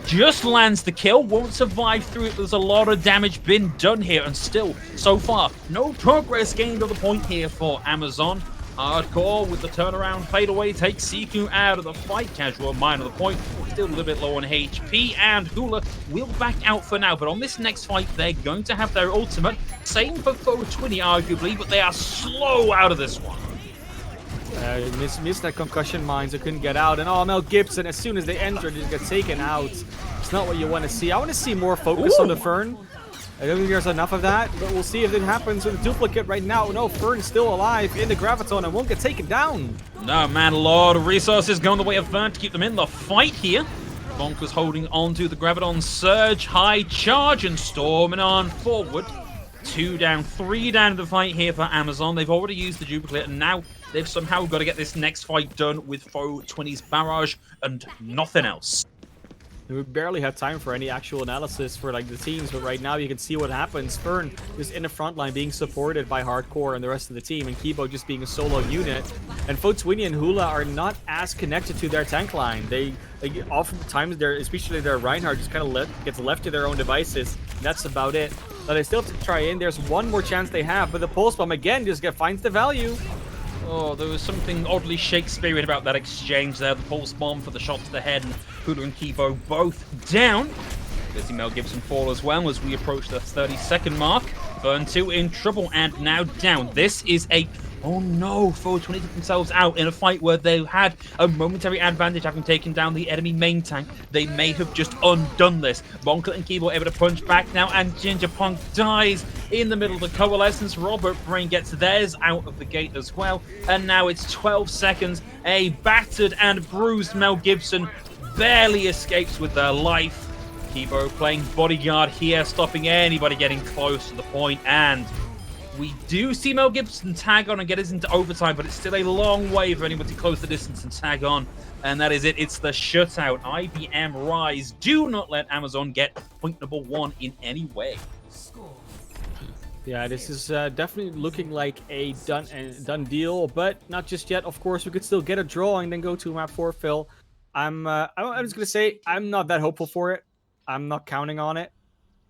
Just lands the kill, won't survive through it. There's a lot of damage been done here, and still, so far, no progress gained on the point here for Amazon. Hardcore with the turnaround fadeaway takes Siku out of the fight. Casual mine on the point, still a little bit low on HP, and Hula will back out for now. But on this next fight, they're going to have their ultimate. Same for Fotwini, arguably, but they are slow out of this one. Missed that concussion mine, so couldn't get out. And Mel Gibson, as soon as they enter, just get taken out. It's not what you want to see. I want to see more focus on the Fern. I don't think there's enough of that, but we'll see if it happens with the duplicate right now. No, Fern's still alive in the Graviton and won't get taken down. No, man, a lot of resources going the way of Fern to keep them in the fight here. Bonk was holding on to the Graviton Surge, high charge, and storming on forward. 2 down, 3 down in the fight here for Amazon. They've already used the duplicate, and now they've somehow got to get this next fight done with Fotwini's barrage and nothing else. We barely have time for any actual analysis for like the teams, but right now you can see what happens. Fern is in the front line being supported by Hardcore and the rest of the team, and Kibo just being a solo unit. And Fotwini and Hula are not as connected to their tank line. They oftentimes, especially their Reinhardt, just kind of gets left to their own devices. That's about it. But they still have to try in. There's one more chance they have, but the pulse bomb again just finds the value. Oh, there was something oddly Shakespearean about that exchange there. The pulse bomb for the shot to the head, and Hula and Kibo both down. We'll see Mel Gibson fall as well as we approach the 30-second mark. Burn 2 in trouble and now down. This is a... Oh no, Forward 20 took themselves out in a fight where they had a momentary advantage having taken down the enemy main tank. They may have just undone this. Bonker and Kibo able to punch back now, and Ginger Punk dies in the middle of the coalescence. Robert Brain gets theirs out of the gate as well. And now it's 12 seconds. A battered and bruised Mel Gibson barely escapes with their life. Kibo playing bodyguard here, stopping anybody getting close to the point, and we do see Mel Gibson tag on and get us into overtime, but it's still a long way for anyone to close the distance and tag on. And that is it. It's the shutout. IBM Rise. Do not let Amazon get point number 1 in any way. Yeah, this is definitely looking like a done deal, but not just yet. Of course, we could still get a draw and then go to map 4, Phil. I'm just going to say I'm not that hopeful for it. I'm not counting on it.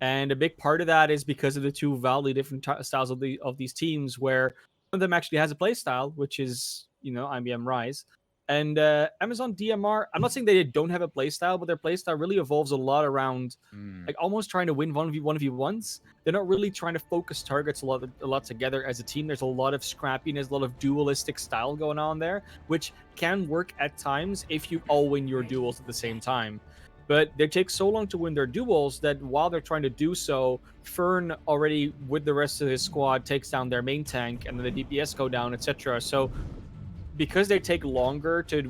And a big part of that is because of the two wildly different styles of these teams, where one of them actually has a play style, which is, IBM Rise. And Amazon DMR, I'm not saying they don't have a play style, but their play style really evolves a lot around like almost trying to win 1v1s. They're not really trying to focus targets a lot together as a team. There's a lot of scrappiness, a lot of dualistic style going on there, which can work at times if you all win your duels at the same time. But they take so long to win their duels that while they're trying to do so, Fern already, with the rest of his squad, takes down their main tank, and then the DPS go down, etc. So because they take longer to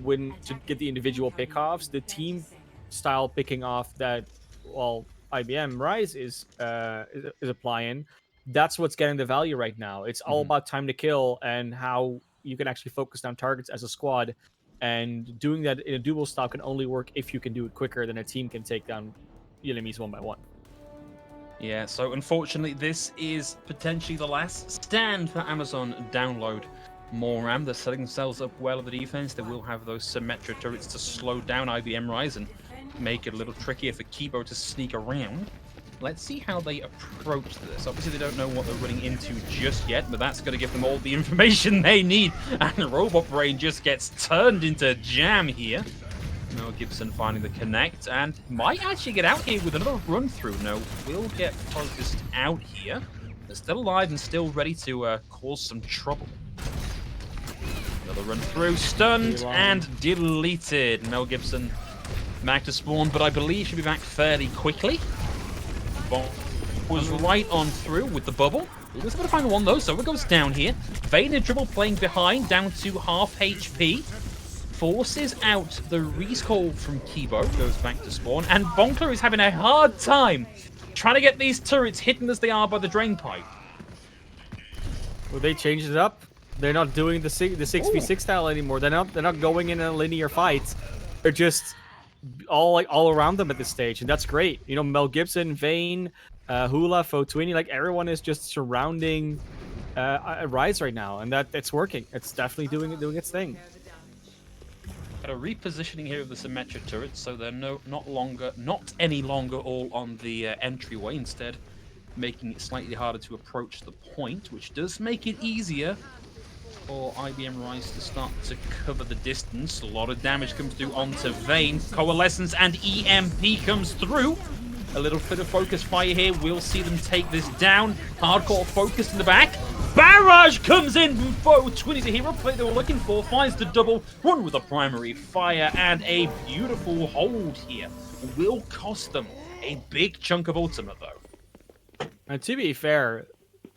get the individual pickoffs, the team style picking off that, well, IBM Rise is applying, that's what's getting the value right now. It's all about time to kill and how you can actually focus down targets as a squad. And doing that in a duel style can only work if you can do it quicker than a team can take down enemies one by one. Yeah, so unfortunately, this is potentially the last stand for Amazon. Download more RAM. They're setting themselves up well at the defense. They will have those Symmetra turrets to slow down IBM Rise and make it a little trickier for Kibo to sneak around. Let's see how they approach this. Obviously, they don't know what they're running into just yet, but that's going to give them all the information they need. And Robot Brain just gets turned into jam here. Mel Gibson finding the connect and might actually get out here with another run through. No, will get focused out here. They're still alive and still ready to cause some trouble. Another run through, stunned and deleted. Mel Gibson back to spawn, but I believe she'll be back fairly quickly. Was right on through with the bubble. He was able to find one though, so it goes down here. Vayne in trouble playing behind, down to half HP. Forces out the recall from Kibo, goes back to spawn, and Bonkler is having a hard time trying to get these turrets hidden as they are by the drain pipe. Well, they changed it up. They're not doing the 6v6 style anymore. They're not going in a linear fight. They're just all around them at this stage, and that's great. Mel Gibson, Vayne, Hula, Fotwini, like everyone is just surrounding Rise right now, and it's working. It's definitely doing its thing. Got a repositioning here of the Symmetra turrets, so they're not any longer all on the entryway. Instead, making it slightly harder to approach the point, which does make it easier for IBM Rise to start to cover the distance. A lot of damage comes through onto Vayne. Coalescence and EMP comes through. A little bit of focus fire here. We'll see them take this down. Hardcore focused in the back. Barrage comes in from Fotwini, the hero play they were looking for. Finds the double. One with a primary fire and a beautiful hold here. Will cost them a big chunk of ultimate though. And to be fair,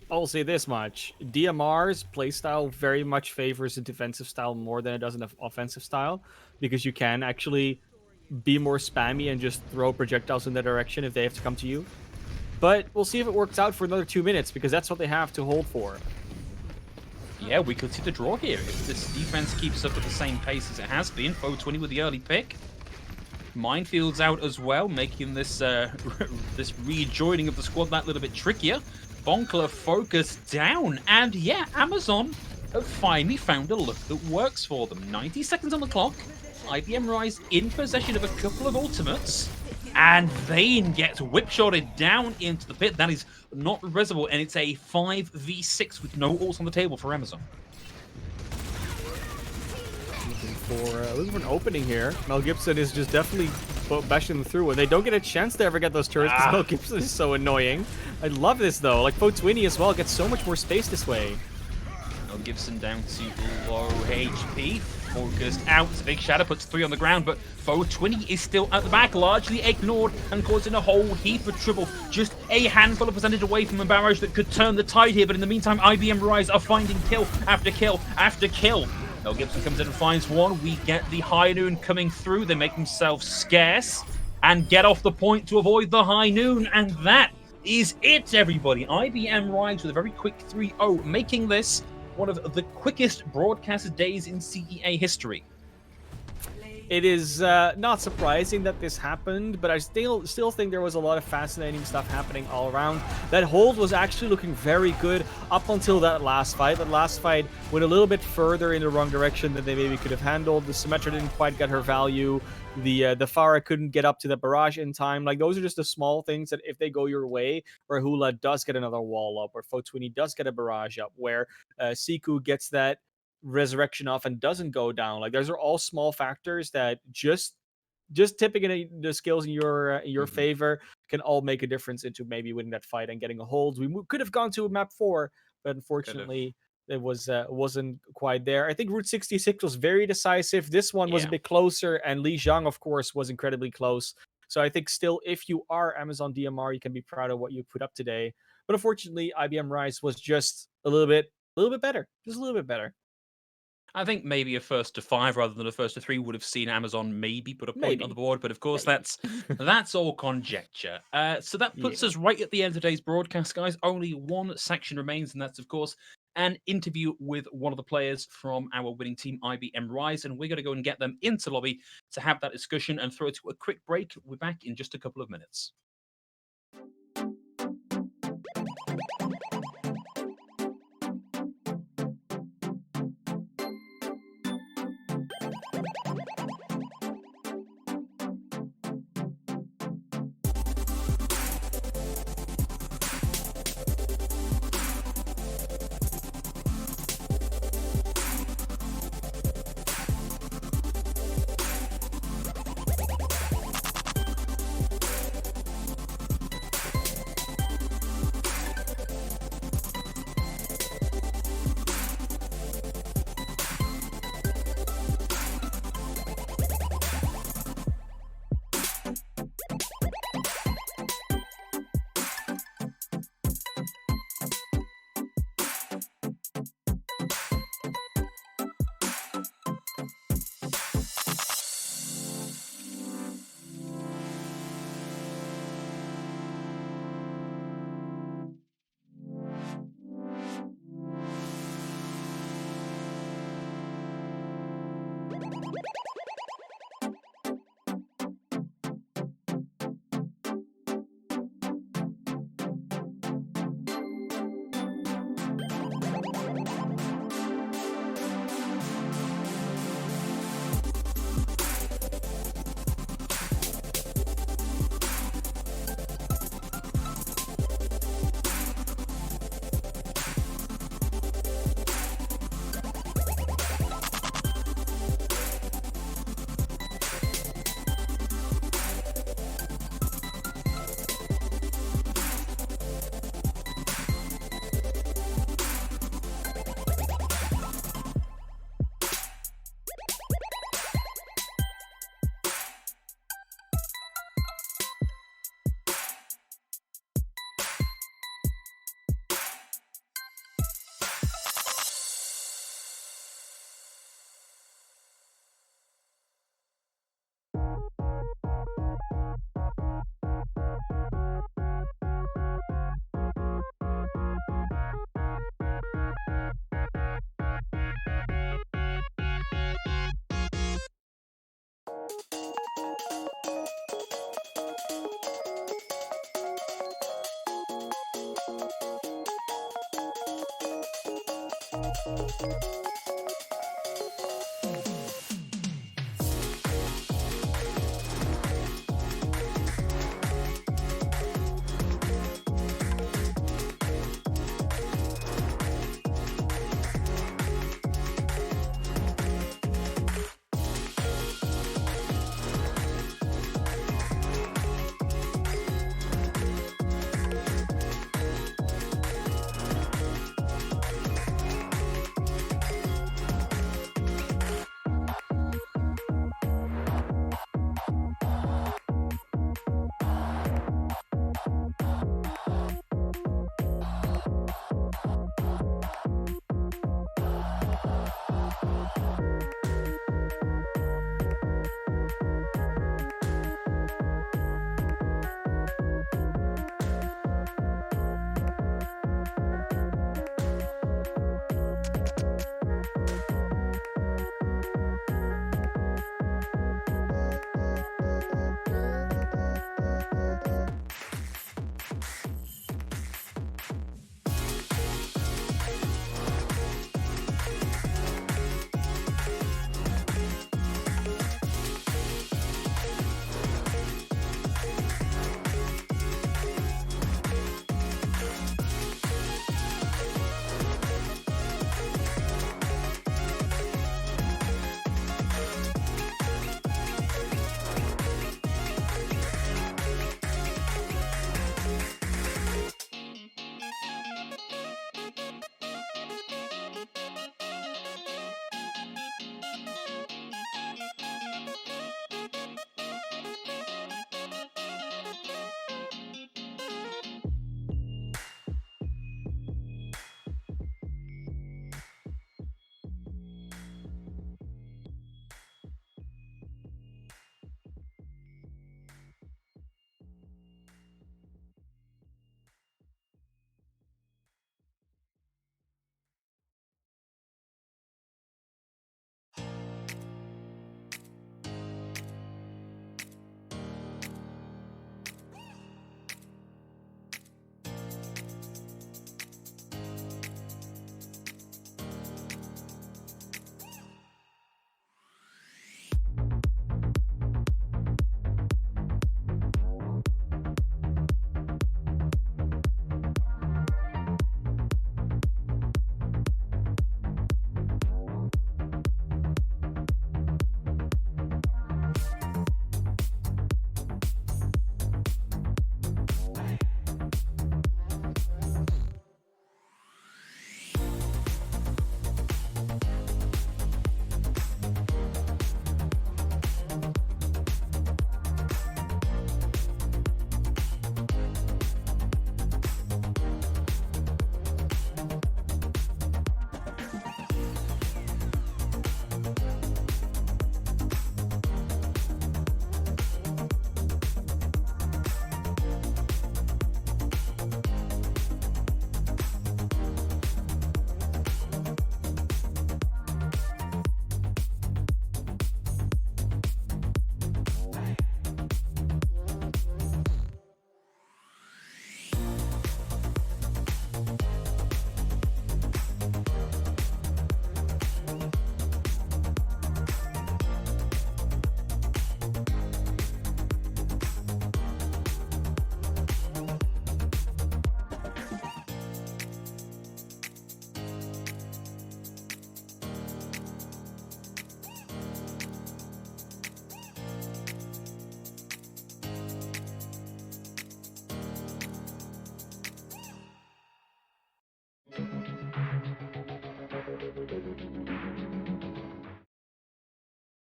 I'll say this much. DMR's playstyle very much favors a defensive style more than it does an offensive style, because you can actually be more spammy and just throw projectiles in their direction if they have to come to you. But we'll see if it works out for another 2 minutes, because that's what they have to hold for. Yeah, we could see the draw here if this defense keeps up at the same pace as it has been. Fotwini with the early pick. Minefields out as well, making this this rejoining of the squad that little bit trickier. Bonkler focused down, and yeah, Amazon have finally found a look that works for them. 90 seconds on the clock. IBM Rise in possession of a couple of ultimates, and Vayne gets whip-shotted down into the pit. That is not reversible, and it's a 5v6 with no ults on the table for Amazon. Looking for an opening here. Mel Gibson is just definitely bashing them through. They don't get a chance to ever get those turrets because Mel Gibson is so annoying. I love this though. Like Fo20 as well gets so much more space this way. Mel Gibson down to low HP. Focused out. Big Shadow puts 3 on the ground, but Fo20 is still at the back, largely ignored and causing a whole heap of trouble. Just a handful of percentage away from a barrage that could turn the tide here, but in the meantime, IBM Rise are finding kill after kill after kill. Mel Gibson comes in and finds one. We get the High Noon coming through. They make themselves scarce and get off the point to avoid the High Noon. And that is it, everybody. IBM Rise with a very quick 3-0, making this one of the quickest broadcast days in CEA history. It is not surprising that this happened, but I still think there was a lot of fascinating stuff happening all around. That hold was actually looking very good up until that last fight. That last fight went a little bit further in the wrong direction than they maybe could have handled. The Symmetra didn't quite get her value. The Pharah couldn't get up to the barrage in time. Like, those are just the small things that if they go your way, where Hula does get another wall up, where Fo20 does get a barrage up, where Siku gets that resurrection off and doesn't go down. Like, those are all small factors that just tipping in the skills in your favor can all make a difference into maybe winning that fight and getting a hold. We could have gone to a map 4, but unfortunately it wasn't quite there. I think Route 66 was very decisive. This one was a bit closer, and Li Jiang, of course, was incredibly close. So I think still, if you are Amazon DMR, you can be proud of what you put up today. But unfortunately, IBM Rise was just a little bit better. Just a little bit better. I think maybe a first to 5 rather than a first to 3 would have seen Amazon maybe put a point on the board, but of course that's all conjecture. So that puts us right at the end of today's broadcast, guys. Only one section remains, and that's of course an interview with one of the players from our winning team, IBM Rise, and we're going to go and get them into lobby to have that discussion and throw it to a quick break. We're back in just a couple of minutes.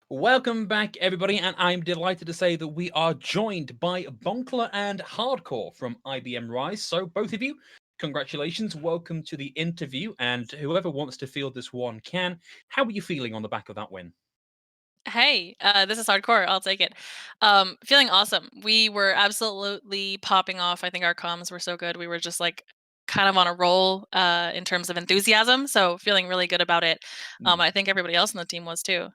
Welcome back, everybody, and I'm delighted to say that we are joined by Bonkler and Hardcore from IBM Rise. So, both of you, congratulations. Welcome to the interview, and whoever wants to field this one can. How are you feeling on the back of that win? Hey, this is hardcore. I'll take it. Feeling awesome. We were absolutely popping off. I think our comms were so good. We were just like kind of on a roll in terms of enthusiasm. So feeling really good about it. Hmm. I think everybody else on the team was too.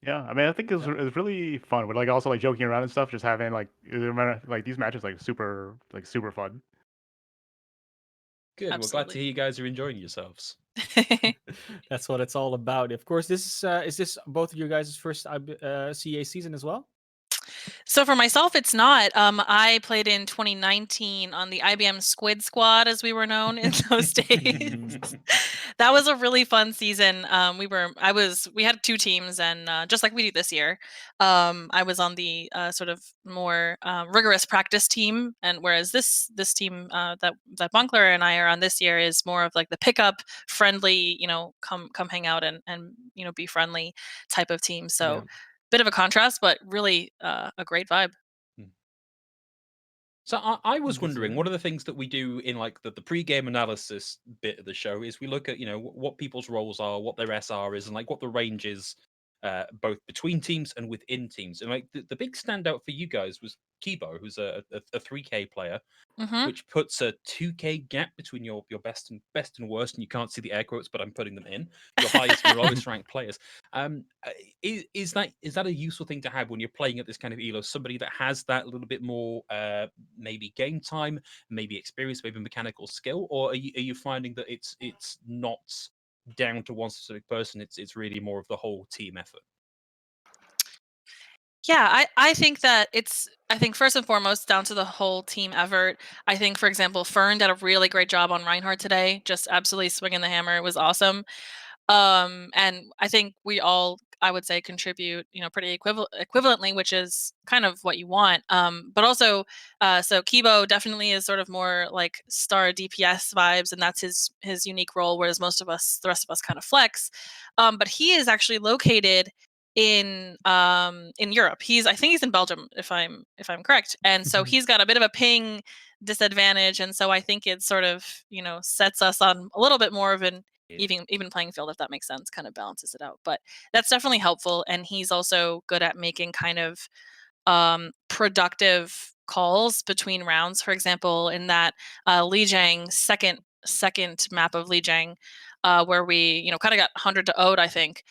Yeah, I mean, I think it was really fun. With like also like joking around and stuff, just having like like these matches like super fun. Good. Well, glad to Absolutely. hear you guys are enjoying yourselves. That's what it's all about. Of course, this is this both of you guys' first CEA season as well? So for myself, it's not. I played in 2019 on the IBM Squid Squad, as we were known in those days. That was a really fun season. We had 2 teams, and just like we do this year, I was on the sort of more rigorous practice team, and whereas this team that Bunkler and I are on this year is more of like the pickup, friendly, come hang out and be friendly type of team. So. Yeah. Bit of a contrast, but really a great vibe. So I was That's wondering, right. one of the things that we do in like the pre-game analysis bit of the show is we look at what people's roles are, what their SR is, and like what the range is, both between teams and within teams. And like the big standout for you guys was Kibo, who's a 3K player, Hmm. which puts a 2K gap between your best and worst, and you can't see the air quotes, but I'm putting them in. Your highest and your lowest ranked players. Is that a useful thing to have when you're playing at this kind of elo? Somebody that has that little bit more, maybe game time, maybe experience, maybe mechanical skill, or are you finding that it's not down to one specific person? It's really more of the whole team effort. Yeah, I think that I think first and foremost down to the whole team effort. I think, for example, Fern did a really great job on Reinhardt today, just absolutely swinging the hammer. It was awesome. And I think we all, I would say, contribute, pretty equivalently, which is kind of what you want. But also, so Kibo definitely is sort of more like star DPS vibes, and that's his unique role. Whereas the rest of us, kind of flex. But he is actually located in Europe. I think he's in Belgium, if I'm correct. And so he's got a bit of a ping disadvantage, and so I think it sort of sets us on a little bit more of an even playing field, if that makes sense, kind of balances it out. But that's definitely helpful, and he's also good at making kind of productive calls between rounds. For example, in that Lijiang second map of Lijiang, where we kind of got 100 to ode, I think.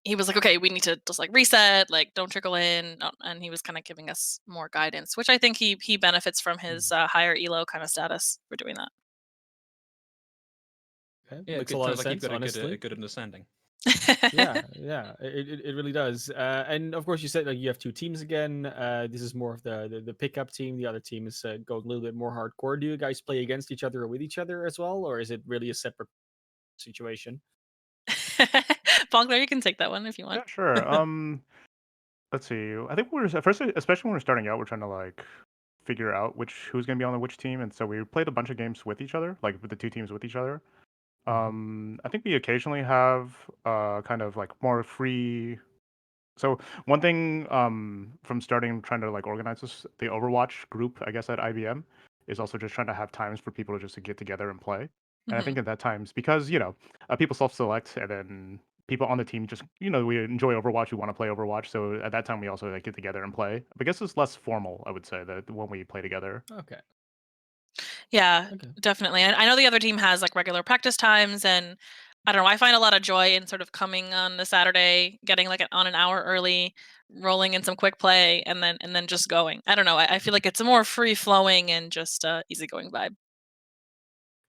He was like, okay, we need to just like reset, like don't trickle in, and he was kind of giving us more guidance, which I think he benefits from his higher elo kind of status for doing that. Okay. Yeah, Makes a good. lot Sounds of like you've sense, got a honestly. good understanding. Yeah, yeah, it really does. And of course, you said like you have 2 teams again. This is more of the pickup team. The other team is going a little bit more hardcore. Do you guys play against each other or with each other as well, or is it really a separate situation? Bongler, you can take that one if you Yeah, want. sure. Let's see. I think we're at first, especially when we're starting out, we're trying to like figure out who's gonna be on which team, and so we played a bunch of games with each other, like with the 2 teams with each other. I think we occasionally have kind of like more free. So one thing from starting trying to like organize the Overwatch group, I guess at IBM, is also just trying to have times for people to just to get together and play. And I Hmm. think at that times, because people self-select, and then people on the team just we enjoy Overwatch, we want to play Overwatch. So at that time, we also like get together and play. But I guess it's less formal, I would say, that when we play together. Okay. Yeah, Okay. definitely. And I know the other team has like regular practice times, and I don't know. I find a lot of joy in sort of coming on the Saturday, getting like on an hour early, rolling in some quick play, and then just going. I don't know. I feel like it's a more free flowing and just easygoing vibe.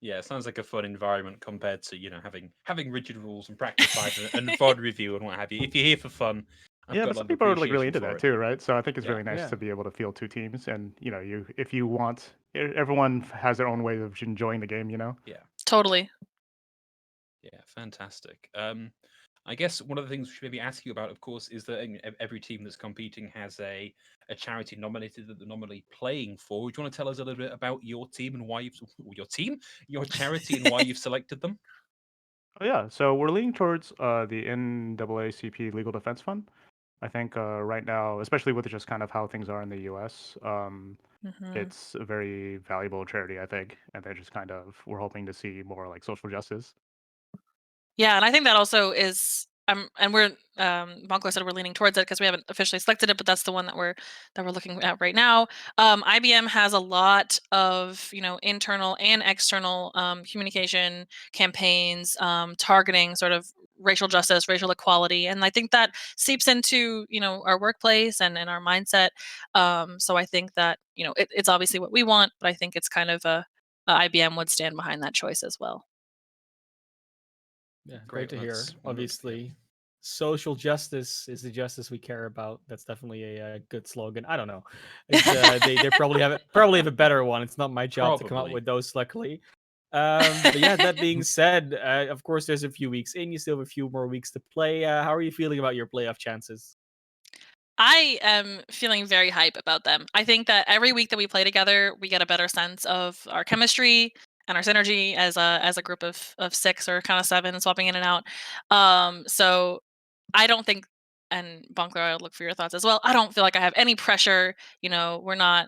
Yeah, it sounds like a fun environment compared to having rigid rules and practice times and VOD review and what have you. If you're here for fun, I've Yeah, got but a lot some of people are like really appreciation into for that it. too, right? So I think it's Yeah. really nice Yeah. to be able to field 2 teams, and if you want, everyone has their own way of enjoying the game. Yeah. Totally. Yeah, fantastic. I guess one of the things we should maybe ask you about, of course, is that every team that's competing has a charity nominated that they're nominally playing for. Do you want to tell us a little bit about your team and why your charity, and why you've selected them? Oh yeah, so we're leaning towards the NAACP Legal Defense Fund. I think right now, especially with just kind of how things are in the U.S., Hmm. it's a very valuable charity, I think, and they're just kind of we're hoping to see more like social justice. Yeah, and I think that also is and we're Bonko said we're leaning towards it because we haven't officially selected it, but that's the one that we're looking at right now. IBM has a lot of internal and external communication campaigns targeting sort of racial justice, racial equality, and I think that seeps into our workplace and our mindset. So I think that it's obviously what we want, but I think it's kind of IBM would stand behind that choice as well. Yeah, Great, great to hear. that's wonderful, yeah. Obviously, social justice is the justice we care about. That's definitely a good slogan. I don't know. It's they probably have a better one. It's not my job to come up Probably. with those, luckily. But yeah, that being said, of course, there's a few weeks in. You still have a few more weeks to play. How are you feeling about your playoff chances? I am feeling very hype about them. I think that every week that we play together, we get a better sense of our chemistry and our synergy as a group of 6 or kind of 7 swapping in and out. So I don't think, and Bunkler, I'll look for your thoughts as well. I don't feel like I have any pressure. We're not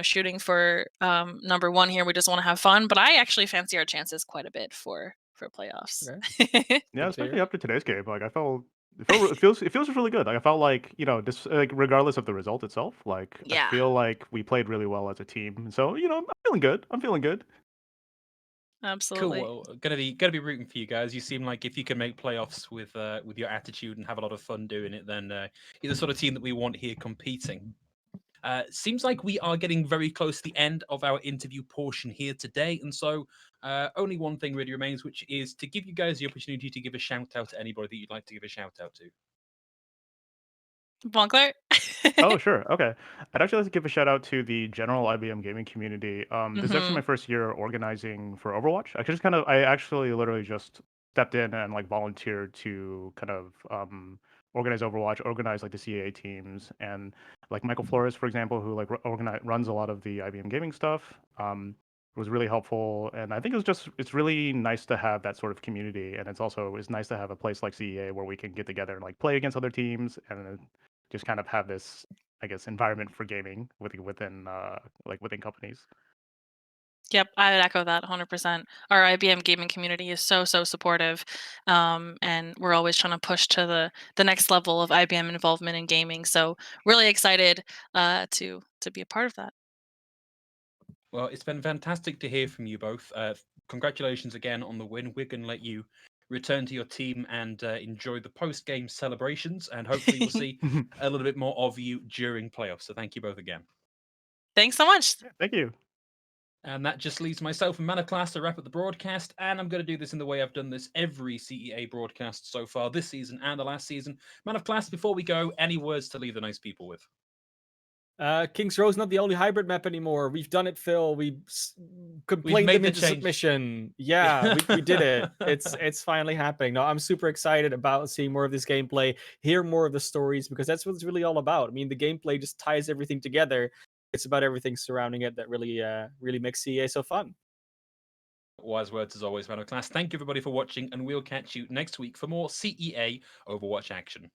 shooting for number 1 here. We just want to have fun. But I actually fancy our chances quite a bit for playoffs. Okay. Yeah, Good to especially hear. after today's game. Like it feels really good. Like I felt like just like regardless of the result itself, like I Yeah, feel like we played really well as a team. So I'm feeling good. I'm feeling good. Cool. absolutely. Well, gonna be rooting for you guys. You seem like if you can make playoffs with your attitude and have a lot of fun doing it, then you're the sort of team that we want here competing. Seems like we are getting very close to the end of our interview portion here today, and so only one thing really remains, which is to give you guys the opportunity to give a shout out to anybody that you'd like to give a shout out to. Bunkler. Oh, sure. Okay. I'd actually like to give a shout out to the general IBM gaming community. This is actually hmm my first year organizing for Overwatch. I actually literally just stepped in and like volunteered to kind of organize Overwatch, organize like the CEA teams, and like Michael Flores, for example, who like runs a lot of the IBM gaming stuff. Was really helpful, and I think it's really nice to have that sort of community, and it's nice to have a place like CEA where we can get together and like play against other teams and just kind of have this, I guess, environment for gaming within companies. Yep, I would echo that 100%. Our IBM gaming community is so supportive, and we're always trying to push to the next level of IBM involvement in gaming. So really excited to be a part of that. Well, it's been fantastic to hear from you both. Congratulations again on the win. We're going to let you return to your team and enjoy the post-game celebrations, and hopefully we'll see a little bit more of you during playoffs. So thank you both again. Thanks so much. Thank you. And that just leaves myself and Man of Class to wrap up the broadcast. And I'm going to do this in the way I've done this every CEA broadcast so far this season and the last season. Man of Class, before we go, any words to leave the nice people with? King's Row is not the only hybrid map anymore. We've done it, Phil. We've Complained made them the into change. submission. Yeah, we did it. It's finally happening. No, I'm super excited about seeing more of this gameplay, hear more of the stories, because that's what it's really all about. I mean, the gameplay just ties everything together. It's about everything surrounding it that really makes CEA so fun. Wise words as always, Man of Class. Thank you everybody for watching, and we'll catch you next week for more CEA Overwatch action.